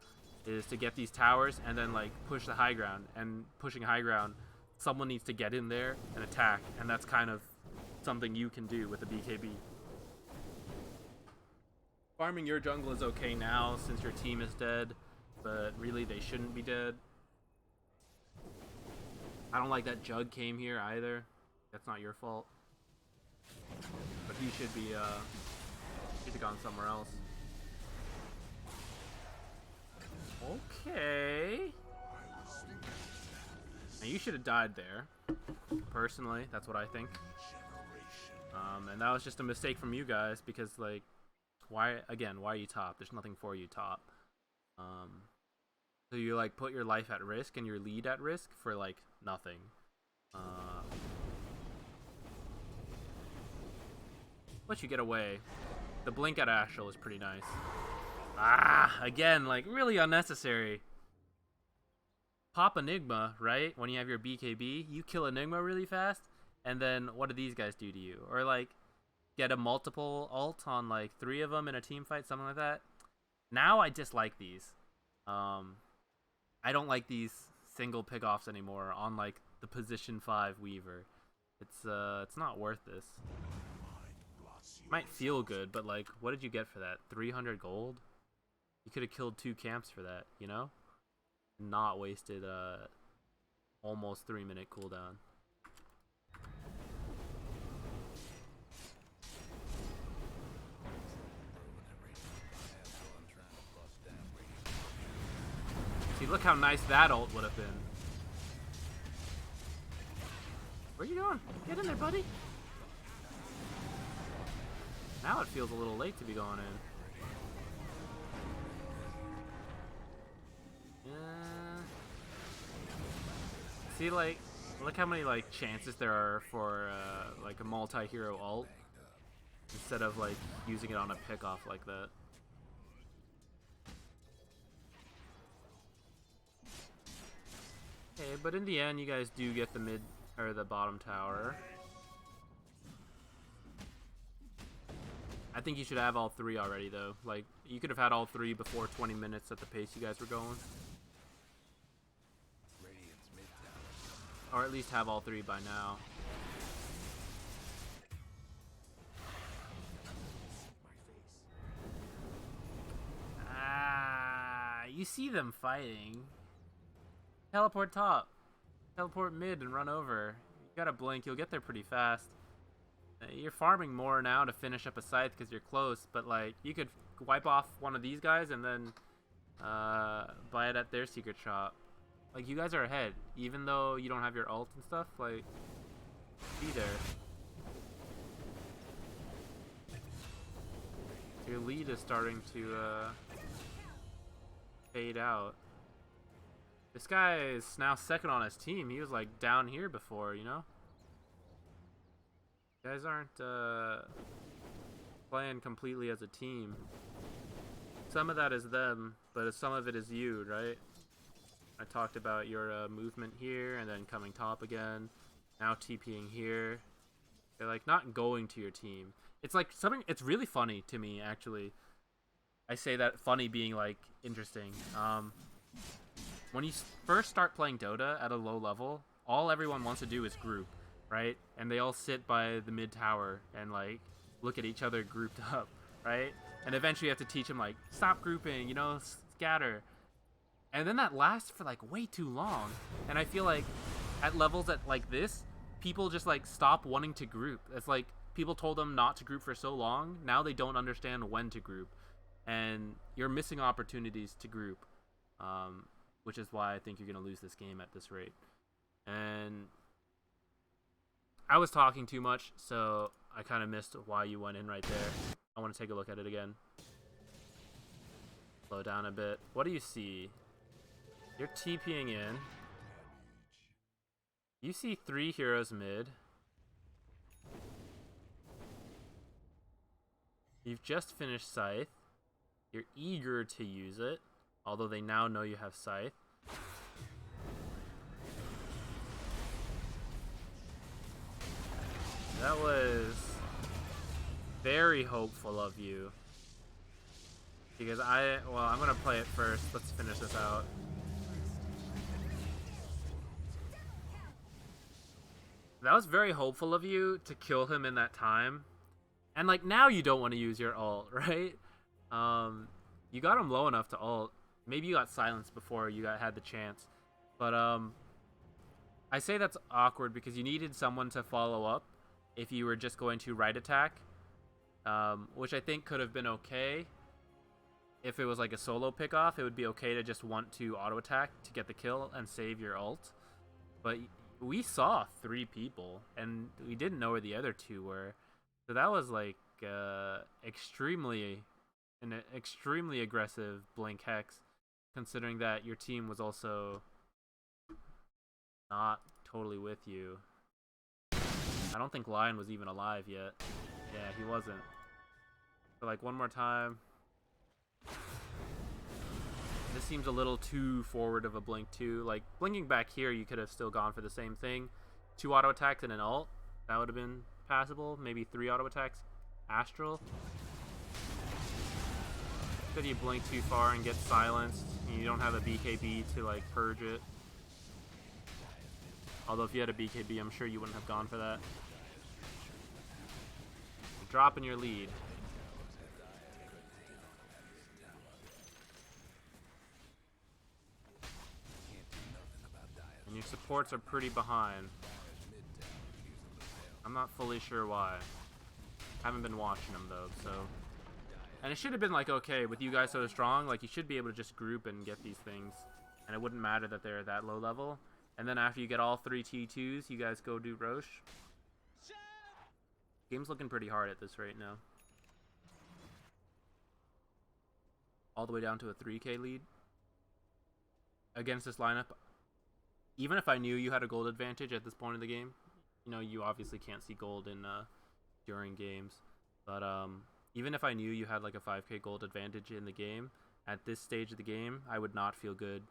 is to get these towers and then, like, push the high ground. And pushing high ground, someone needs to get in there and attack, and that's kind of something you can do with the BKB. Farming your jungle is okay now since your team is dead, but really they shouldn't be dead. I don't like that Jug came here either. That's not your fault. But he should be, should have gone somewhere else. Okay. Now you should have died there. Personally, that's what I think. And that was just a mistake from you guys because, like, why are you top? There's nothing for you top. So you, like, put your life at risk and your lead at risk for, like, nothing. But you get away. The blink at Astral is pretty nice. Again, like, really unnecessary. Pop Enigma, right? When you have your BKB, you kill Enigma really fast, and then what do these guys do to you? Or, like, get a multiple ult on, like, 3 of them in a team fight, something like that. Now I dislike these. I don't like these single pick-offs anymore on, like, the position 5 Weaver. It's not worth this. Might feel good, but, like, what did you get for that? 300 gold? You could have killed 2 camps for that, you know? Not wasted almost 3-minute cooldown. See, look how nice that ult would have been. Where you going? Get in there, buddy. Now it feels a little late to be going in. See, like, look how many, like, chances there are for, like, a multi-hero ult instead of, like, using it on a pick-off like that. Okay, but in the end, you guys do get the mid, or the bottom tower. I think you should have all 3 already, though. Like, you could have had all 3 before 20 minutes at the pace you guys were going. Or at least have all 3 by now. You see them fighting. Teleport top. Teleport mid and run over. You gotta blink, you'll get there pretty fast. You're farming more now to finish up a Scythe because you're close, but, like, you could wipe off one of these guys and then buy it at their secret shop. Like, you guys are ahead, even though you don't have your ult and stuff, like, be there. Your lead is starting to fade out. This guy is now second on his team. He was, like, down here before, you know? You guys aren't playing completely as a team. Some of that is them, but some of it is you, right? I talked about your movement here and then coming top again. Now TPing here. They're, like, not going to your team. It's like something, it's really funny to me, actually. I say that funny being, like, interesting. When you first start playing Dota at a low level, all everyone wants to do is group, right? And they all sit by the mid tower and, like, look at each other grouped up, right? And eventually you have to teach them, like, stop grouping, you know, scatter. And then that lasts for like way too long. And I feel like at levels at like this, people just like stop wanting to group. It's like people told them not to group for so long. Now they don't understand when to group. And you're missing opportunities to group. Which is why I think you're going to lose this game at this rate. And I was talking too much, so I kind of missed why you went in right there. I want to take a look at it again. Slow down a bit. What do you see? You're TPing in. You see 3 heroes mid. You've just finished Scythe. You're eager to use it, although they now know you have Scythe. That was very hopeful of you. Because I'm gonna play it first. Let's finish this out. That was very hopeful of you to kill him in that time. And like now you don't want to use your ult, right? You got him low enough to ult. Maybe you got silenced before you had the chance. But I say that's awkward because you needed someone to follow up if you were just going to right attack. Which I think could have been okay. If it was like a solo pick-off, it would be okay to just want to auto-attack to get the kill and save your ult. But we saw 3 people, and we didn't know where the other 2 were. So that was like an extremely aggressive blink hex, considering that your team was also not totally with you. I don't think Lion was even alive yet. Yeah, he wasn't. So like one more time. This seems a little too forward of a blink too. Like blinking back here, you could have still gone for the same thing. 2 auto attacks and an ult. That would have been passable. Maybe 3 auto attacks. Astral. Because you blink too far and get silenced. And you don't have a BKB to like purge it. Although if you had a BKB, I'm sure you wouldn't have gone for that. You're dropping your lead. And your supports are pretty behind. I'm not fully sure why. Haven't been watching them though, so. And it should have been like, okay, with you guys so strong, like you should be able to just group and get these things. And it wouldn't matter that they're that low level. And then after you get all 3 T2s, you guys go do Roche. Game's looking pretty hard at this right now. All the way down to a 3K lead. Against this lineup. Even if I knew you had a gold advantage at this point in the game, you know, you obviously can't see gold in during games. But even if I knew you had like a 5K gold advantage in the game, at this stage of the game, I would not feel good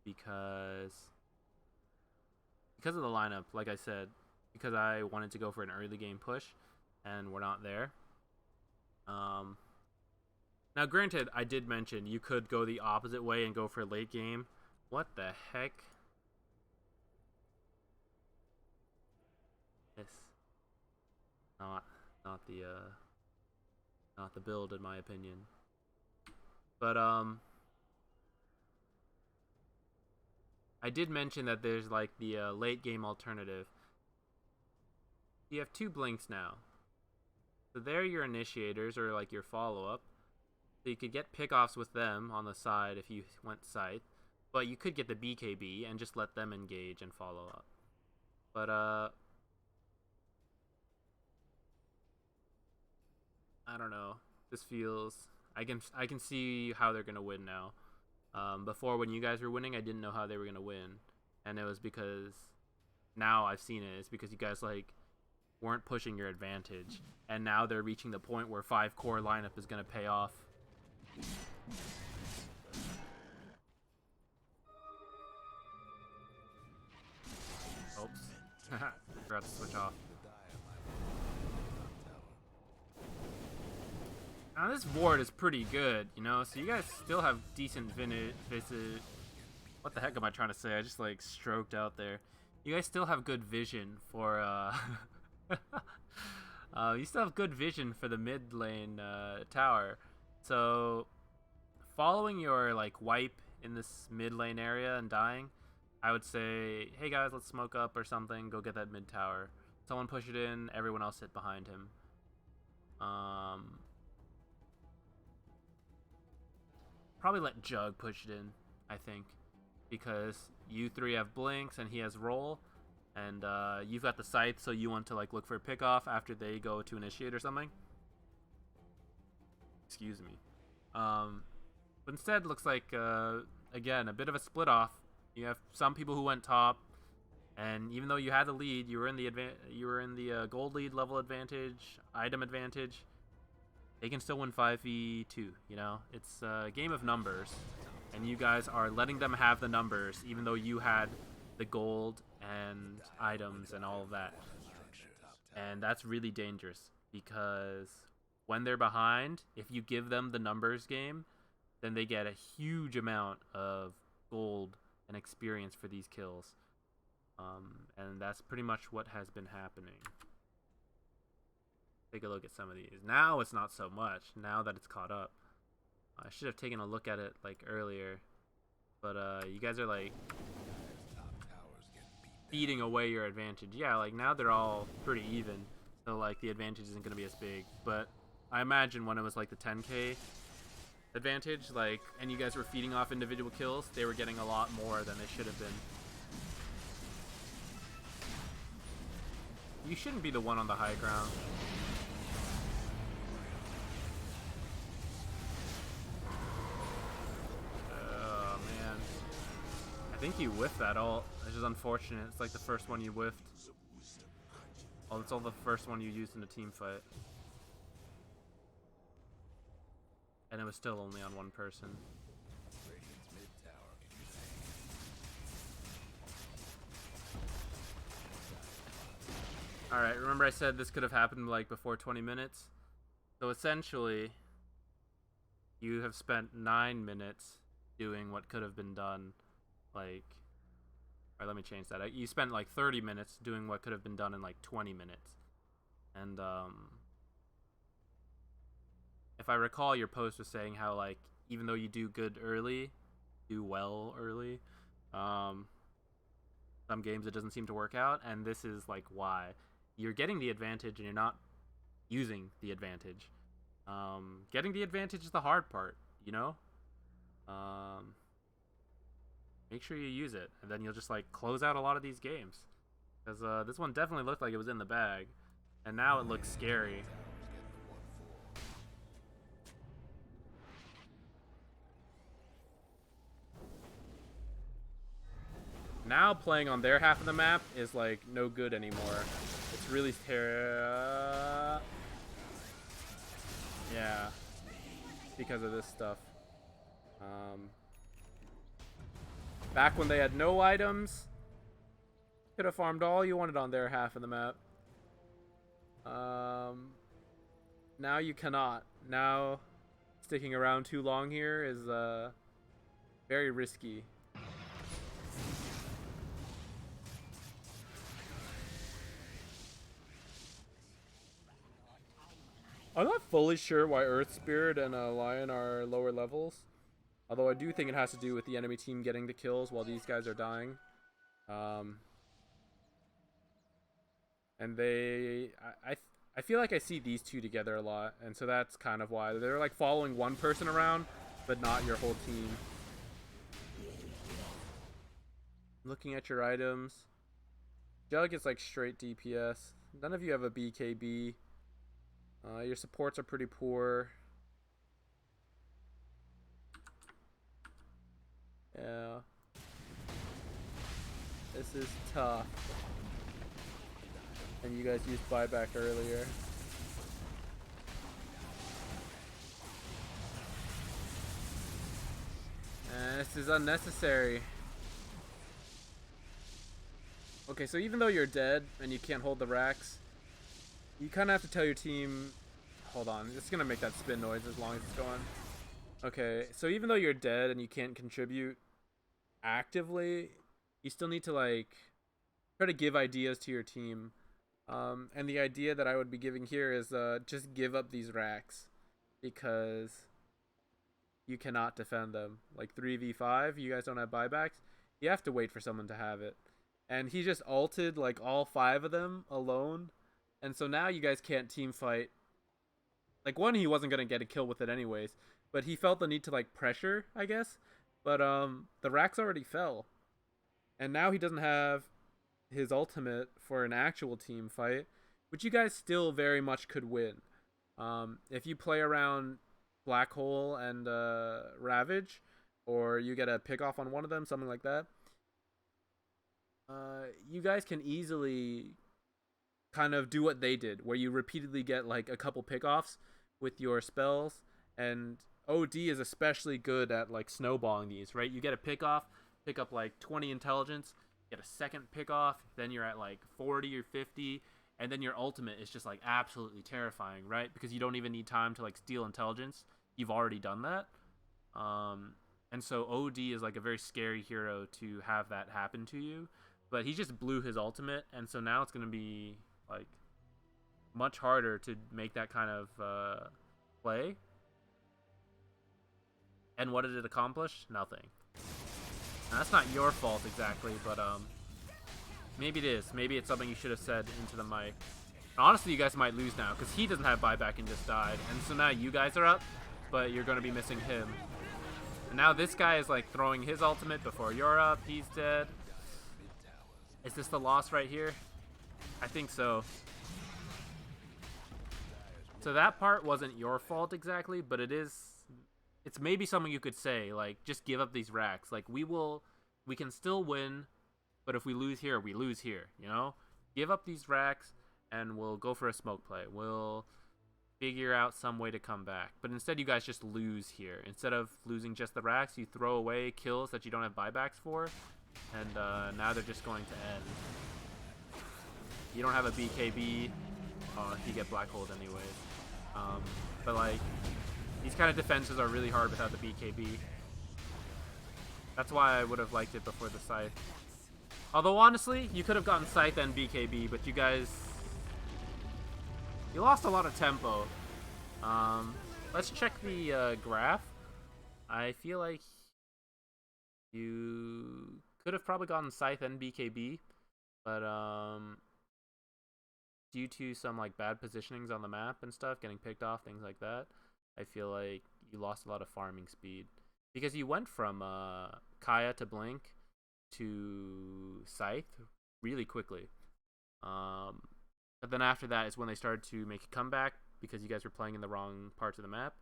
because of the lineup, like I said, because I wanted to go for an early game push, and we're not there. Now, granted, I did mention you could go the opposite way and go for late game. What the heck? This not the build in my opinion. But I did mention that there's like the late game alternative. You have 2 blinks now. So they're your initiators or like your follow-up. So you could get pickoffs with them on the side if you went Scythe. But you could get the BKB and just let them engage and follow up. But I don't know. This feels I can see how they're gonna win now. Before when you guys were winning, I didn't know how they were gonna win, and it was because now I've seen it. It's because you guys like weren't pushing your advantage, and now they're reaching the point where 5 core lineup is gonna pay off. Oops. Forgot to switch off. Now this ward is pretty good, you know, so you guys still have decent visit. What the heck am I trying to say? I just like stroked out there. You guys still have good vision for you still have good vision for the mid lane tower. So following your like wipe in this mid lane area and dying, I would say, hey guys, let's smoke up or something. Go get that mid tower. Someone push it in. Everyone else sit behind him. Probably let Jug push it in, I think, because you three have blinks and he has roll, and you've got the Scythe, so you want to like look for a pick off after they go to initiate or something. Excuse me. But instead, looks like again a bit of a split off. You have some people who went top, and even though you had the lead, you were in the gold lead, level advantage, item advantage. They can still win 5v2, you know? It's a game of numbers, and you guys are letting them have the numbers, even though you had the gold and items and all of that. And that's really dangerous, because when they're behind, if you give them the numbers game, then they get a huge amount of gold and experience for these kills. And that's pretty much what has been happening. Take a look at some of these. Now it's not so much, now that it's caught up. I should have taken a look at it like earlier, but you guys are like feeding away your advantage. Yeah, like now they're all pretty even, so like the advantage isn't going to be as big. But I imagine when it was like the 10k advantage, like, and you guys were feeding off individual kills, they were getting a lot more than they should have been. You shouldn't be the one on the high ground. I think you whiffed that ult, which is unfortunate. It's like the first one you whiffed. Oh, it's all the first one you used in a team fight. And it was still only on one person. Alright, remember I said this could have happened like before 20 minutes? So essentially, you have spent 9 minutes doing what could have been done. Like, or let me change that. You spent like 30 minutes doing what could have been done in like 20 minutes. And if I recall, your post was saying how like even though you do good early, do well early, some games it doesn't seem to work out, and this is like why. You're getting the advantage and you're not using the advantage. Getting the advantage is the hard part, you know? Make sure you use it, and then you'll just like close out a lot of these games. Because this one definitely looked like it was in the bag, and now it looks scary. Now playing on their half of the map is like no good anymore. It's really yeah, because of this stuff. Back when they had no items, could have farmed all you wanted on their half of the map. Now you cannot. Now sticking around too long here is very risky. I'm not fully sure why Earth Spirit and Lion are lower levels. Although I do think it has to do with the enemy team getting the kills while these guys are dying. And I feel like I see these two together a lot, and so that's kind of why. They're like following one person around, but not your whole team. Looking at your items. Jug is like straight DPS. None of you have a BKB. Your supports are pretty poor. Yeah. This is tough. And you guys used buyback earlier. And this is unnecessary. Okay, so even though you're dead and you can't hold the racks, you kind of have to tell your team... Hold on, it's going to make that spin noise as long as it's going. Okay, so even though you're dead and you can't contribute actively, you still need to, like, try to give ideas to your team. And the idea that I would be giving here is just give up these racks. Because you cannot defend them. Like 3v5, you guys don't have buybacks. You have to wait for someone to have it. And he just ulted like all 5 of them alone. And so now you guys can't team fight. Like one, he wasn't gonna get a kill with it anyways, but he felt the need to like pressure, I guess. But the racks already fell. And now he doesn't have his ultimate for an actual team fight, which you guys still very much could win. If you play around Black Hole and Ravage, or you get a pick off on one of them, something like that, you guys can easily kind of do what they did, where you repeatedly get like a couple pickoffs with your spells, and OD is especially good at like snowballing these, right? You get a pickoff, pick up like 20 intelligence, get a second pickoff, then you're at like 40 or 50, and then your ultimate is just like absolutely terrifying, right? Because you don't even need time to like steal intelligence. You've already done that. And so OD is like a very scary hero to have that happen to you. But he just blew his ultimate, and so now it's going to be like much harder to make that kind of play. And what did it accomplish? Nothing. Now, that's not your fault exactly, but maybe it is. Maybe it's something you should have said into the mic. Honestly, you guys might lose now because he doesn't have buyback and just died. And so now you guys are up, but you're going to be missing him. And now this guy is like throwing his ultimate before you're up. He's dead. Is this the loss right here? I think so. So that part wasn't your fault exactly, but it is. It's maybe something you could say, like, just give up these racks. Like, we can still win, but if we lose here, we lose here, you know? Give up these racks, and we'll go for a smoke play. We'll figure out some way to come back. But instead, you guys just lose here. Instead of losing just the racks, you throw away kills that you don't have buybacks for, and now they're just going to end. You don't have a BKB. You get black holed anyways. But, like, these kind of defenses are really hard without the BKB. That's why I would have liked it before the Scythe. Although, honestly, you could have gotten Scythe and BKB, but you guys... You lost a lot of tempo. Let's check the graph. I feel like you could have probably gotten Scythe and BKB, but due to some like bad positionings on the map and stuff, getting picked off, things like that, I feel like you lost a lot of farming speed. Because you went from Kaya to Blink to Scythe really quickly. But then after that is when they started to make a comeback because you guys were playing in the wrong parts of the map.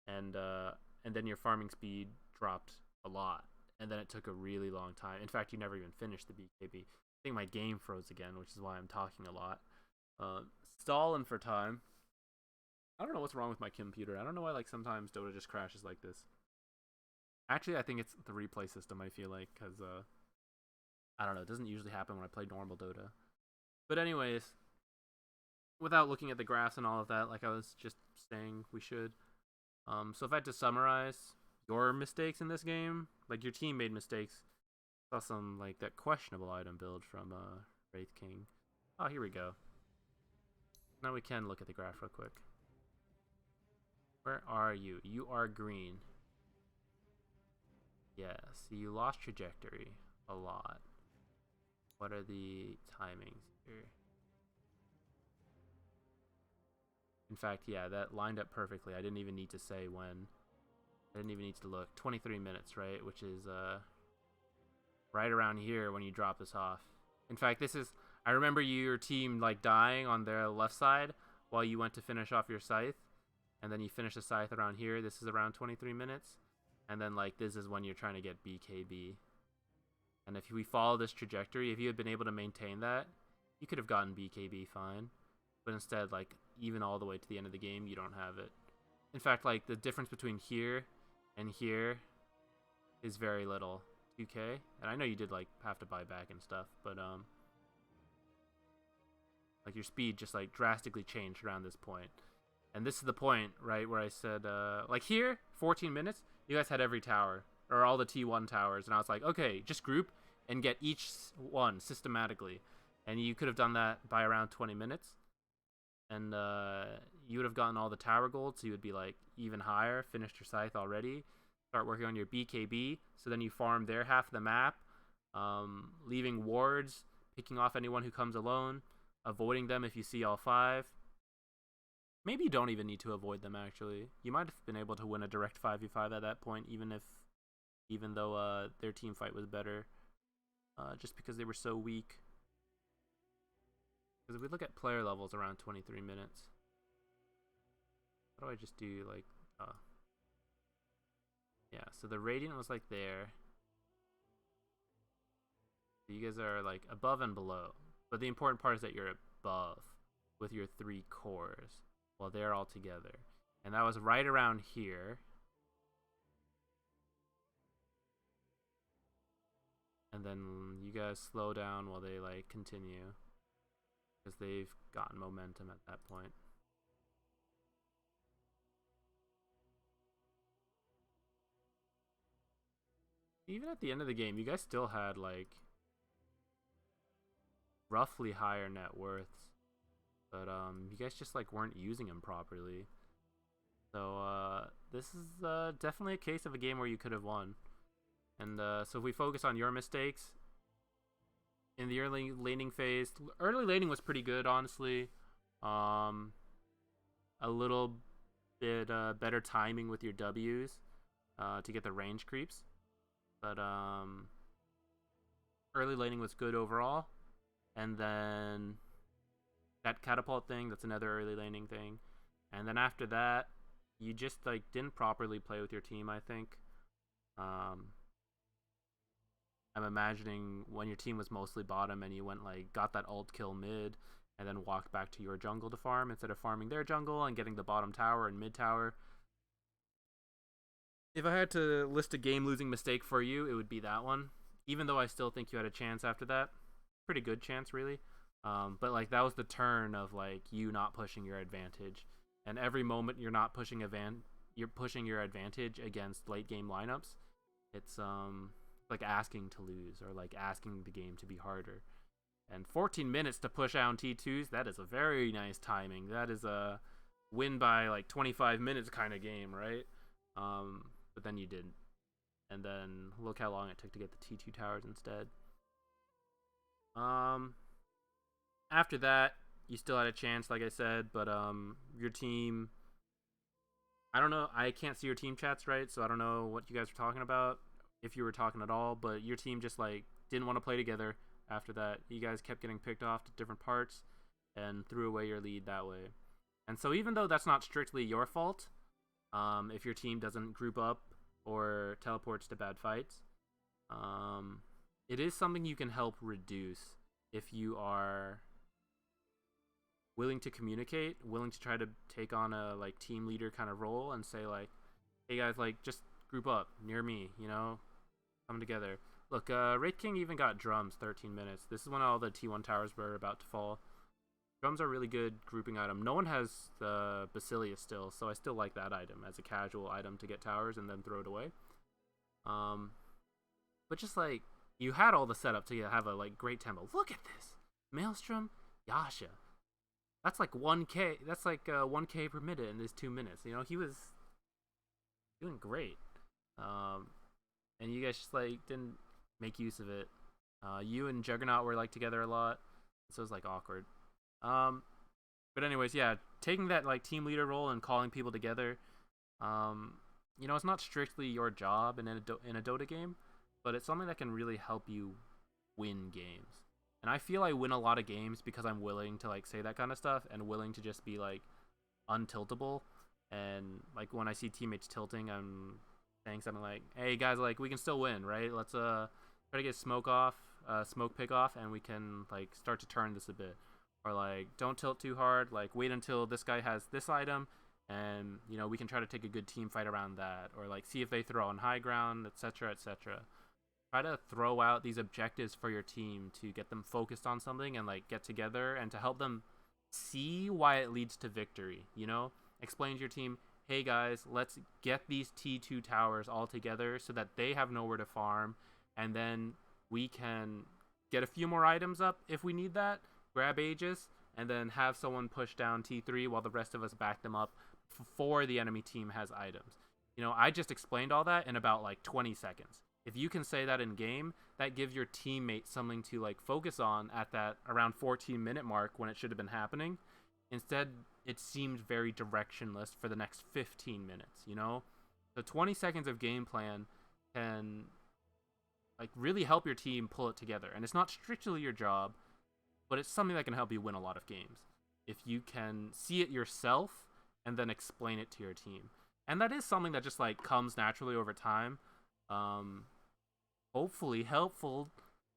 And then your farming speed dropped a lot. And then it took a really long time. In fact, you never even finished the BKB. I think my game froze again, which is why I'm talking a lot. Stalling for time. I don't know what's wrong with my computer. I don't know why like sometimes Dota just crashes like this. Actually, I think it's the replay system, I feel like, because I don't know, it doesn't usually happen when I play normal Dota. But anyways, without looking at the graphs and all of that, like I was just saying we should. So if I had to summarize your mistakes in this game, like your team made mistakes. Saw some like that questionable item build from Wraith King. Oh, here we go. Now we can look at the graph real quick. Where are you? You are green. Yeah, so you lost trajectory a lot. What are the timings here? In fact, yeah, that lined up perfectly. I didn't even need to say when. I didn't even need to look. 23 minutes, right? Which is right around here when you drop this off. In fact, this is... I remember your team like dying on their left side while you went to finish off your Scythe. And then you finish the Scythe around here. This is around 23 minutes. And then like this is when you're trying to get BKB. And if we follow this trajectory, if you had been able to maintain that, you could have gotten BKB fine. But instead, like, even all the way to the end of the game, you don't have it. In fact, like, the difference between here and here is very little. 2k? And I know you did, like, have to buy back and stuff, but, like, your speed just, like, drastically changed around this point. And this is the point, right, where I said, like, here, 14 minutes, you guys had every tower, or all the T1 towers, and I was like, okay, just group and get each one systematically. And you could have done that by around 20 minutes. And you would have gotten all the tower gold, so you would be like even higher, finished your Scythe already. start working on your BKB. So then you farm their half of the map, leaving wards, picking off anyone who comes alone, avoiding them if you see all 5. Maybe you don't even need to avoid them, actually. You might have been able to win a direct 5v5 at that point, even though their team fight was better, just because they were so weak. Because if we look at player levels around 23 minutes, how do I just do, like, yeah, so the Radiant was, like, there. So you guys are, like, above and below. But the important part is that you're above with your 3 cores while they're all together. And that was right around here. And then you guys slow down while they, like, continue. Because they've gotten momentum at that point. Even at the end of the game, you guys still had, like, roughly higher net worths. But you guys just, like, weren't using them properly. So this is definitely a case of a game where you could have won. And so if we focus on your mistakes, in the early laning phase, early laning was pretty good, honestly. A little bit better timing with your W's to get the range creeps. But early laning was good overall. And then that catapult thing, that's another early laning thing. And then after that, you just, like, didn't properly play with your team, I think. I'm imagining when your team was mostly bottom and you went, like, got that ult kill mid and then walked back to your jungle to farm instead of farming their jungle and getting the bottom tower and mid tower. If I had to list a game-losing mistake for you, it would be that one. Even though I still think you had a chance after that. Pretty good chance, really. But, like, that was the turn of, like, you not pushing your advantage. And every moment you're not pushing you're pushing your advantage against late-game lineups, it's like asking to lose or, like, asking the game to be harder. And 14 minutes to push out T2s, that is a very nice timing. That is a win by, like, 25 minutes kind of game, right? But then you didn't. And then look how long it took to get the T2 towers instead. After that, you still had a chance, like I said, but your team, I don't know, I can't see your team chats, right? So I don't know what you guys were talking about, if you were talking at all, but your team just, like, didn't want to play together after that. You guys kept getting picked off to different parts and threw away your lead that way. And so even though that's not strictly your fault, if your team doesn't group up or teleports to bad fights, it is something you can help reduce if you are willing to communicate, willing to try to take on a, like, team leader kind of role and say, like, hey guys, like, just group up near me, you know, come together. Look, Wraith King even got drums 13 minutes. This is when all the T1 towers were about to fall. Drums are a really good grouping item. No one has the Basilius still, so I still like that item as a casual item to get towers and then throw it away. But just, like, you had all the setup to have a, like, great tempo. Look at this! Maelstrom, Yasha. That's like 1k. That's like 1k per minute in this 2 minutes. You know, he was doing great. And you guys just, like, didn't make use of it. You and Juggernaut were, like, together a lot, so it was, like, awkward. But anyways, yeah, taking that, like, team leader role and calling people together. You know, it's not strictly your job in a Dota game, but it's something that can really help you win games. And I feel I win a lot of games because I'm willing to, like, say that kind of stuff and willing to just be, like, untiltable. And, like, when I see teammates tilting, I'm saying something like, hey guys, like, we can still win, right? Let's try to get smoke pick off, and we can, like, start to turn this a bit. Or, like, don't tilt too hard, like, wait until this guy has this item, and, you know, we can try to take a good team fight around that. Or, like, see if they throw on high ground, etc., etc. Try to throw out these objectives for your team to get them focused on something and, like, get together and to help them see why it leads to victory, you know? Explain to your team, hey guys, let's get these T2 towers all together so that they have nowhere to farm, and then we can get a few more items up if we need that, grab Aegis, and then have someone push down T3 while the rest of us back them up before the enemy team has items. I just explained all that in about like 20 seconds. If you can say that in game, that gives your teammate something to like focus on at that around 14-minute mark when it should have been happening. Instead, it seemed very directionless for the next 15 minutes. So 20 seconds of game plan can like really help your team pull it together. And it's not strictly your job, but it's something that can help you win a lot of games. If you can see it yourself and then explain it to your team. And that is something that just like comes naturally over time. Hopefully helpful.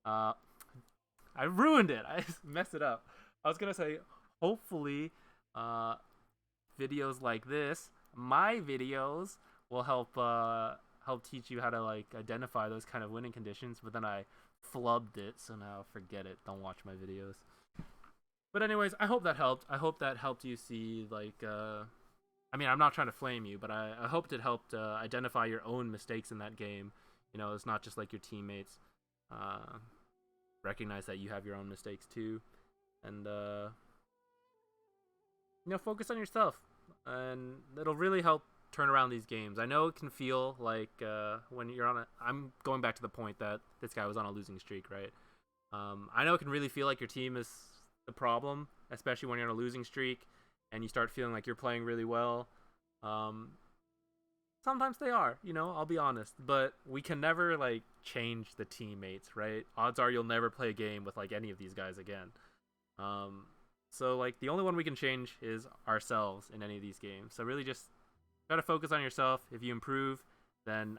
I ruined it. I messed it up. I was gonna say hopefully videos like this, my videos, will help teach you how to like identify those kind of winning conditions, but then I flubbed it, so now forget it. Don't watch my videos. But anyways, I hope that helped. I hope that helped you see like I'm not trying to flame you, but I hoped it helped identify your own mistakes in that game. It's not just like your teammates. Recognize that you have your own mistakes too, and focus on yourself, and it'll really help turn around these games. I know it can feel like when you're on I'm going back to the point that this guy was on a losing streak, right? I know it can really feel like your team is the problem, especially when you're on a losing streak and you start feeling like you're playing really well. Sometimes they are, I'll be honest, but we can never like change the teammates, right? Odds are you'll never play a game with like any of these guys again. So like the only one we can change is ourselves in any of these games. So really just try to focus on yourself. If you improve, then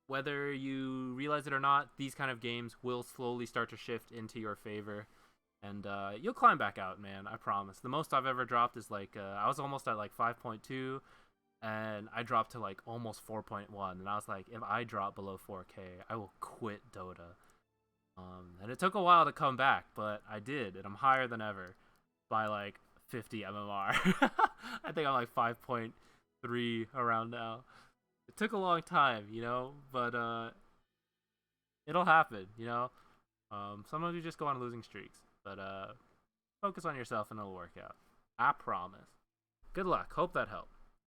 whether you realize it or not, these kind of games will slowly start to shift into your favor. And you'll climb back out, man. I promise. The most I've ever dropped is like I was almost at like 5.2, and I dropped to like almost 4.1. And I was like, if I drop below 4K, I will quit Dota. And it took a while to come back, but I did, and I'm higher than ever by like 50 MMR. I think I'm like 5.3 around now. It took a long time, but it'll happen, Sometimes you just go on losing streaks. But focus on yourself and it'll work out. I promise. Good luck. Hope that helped.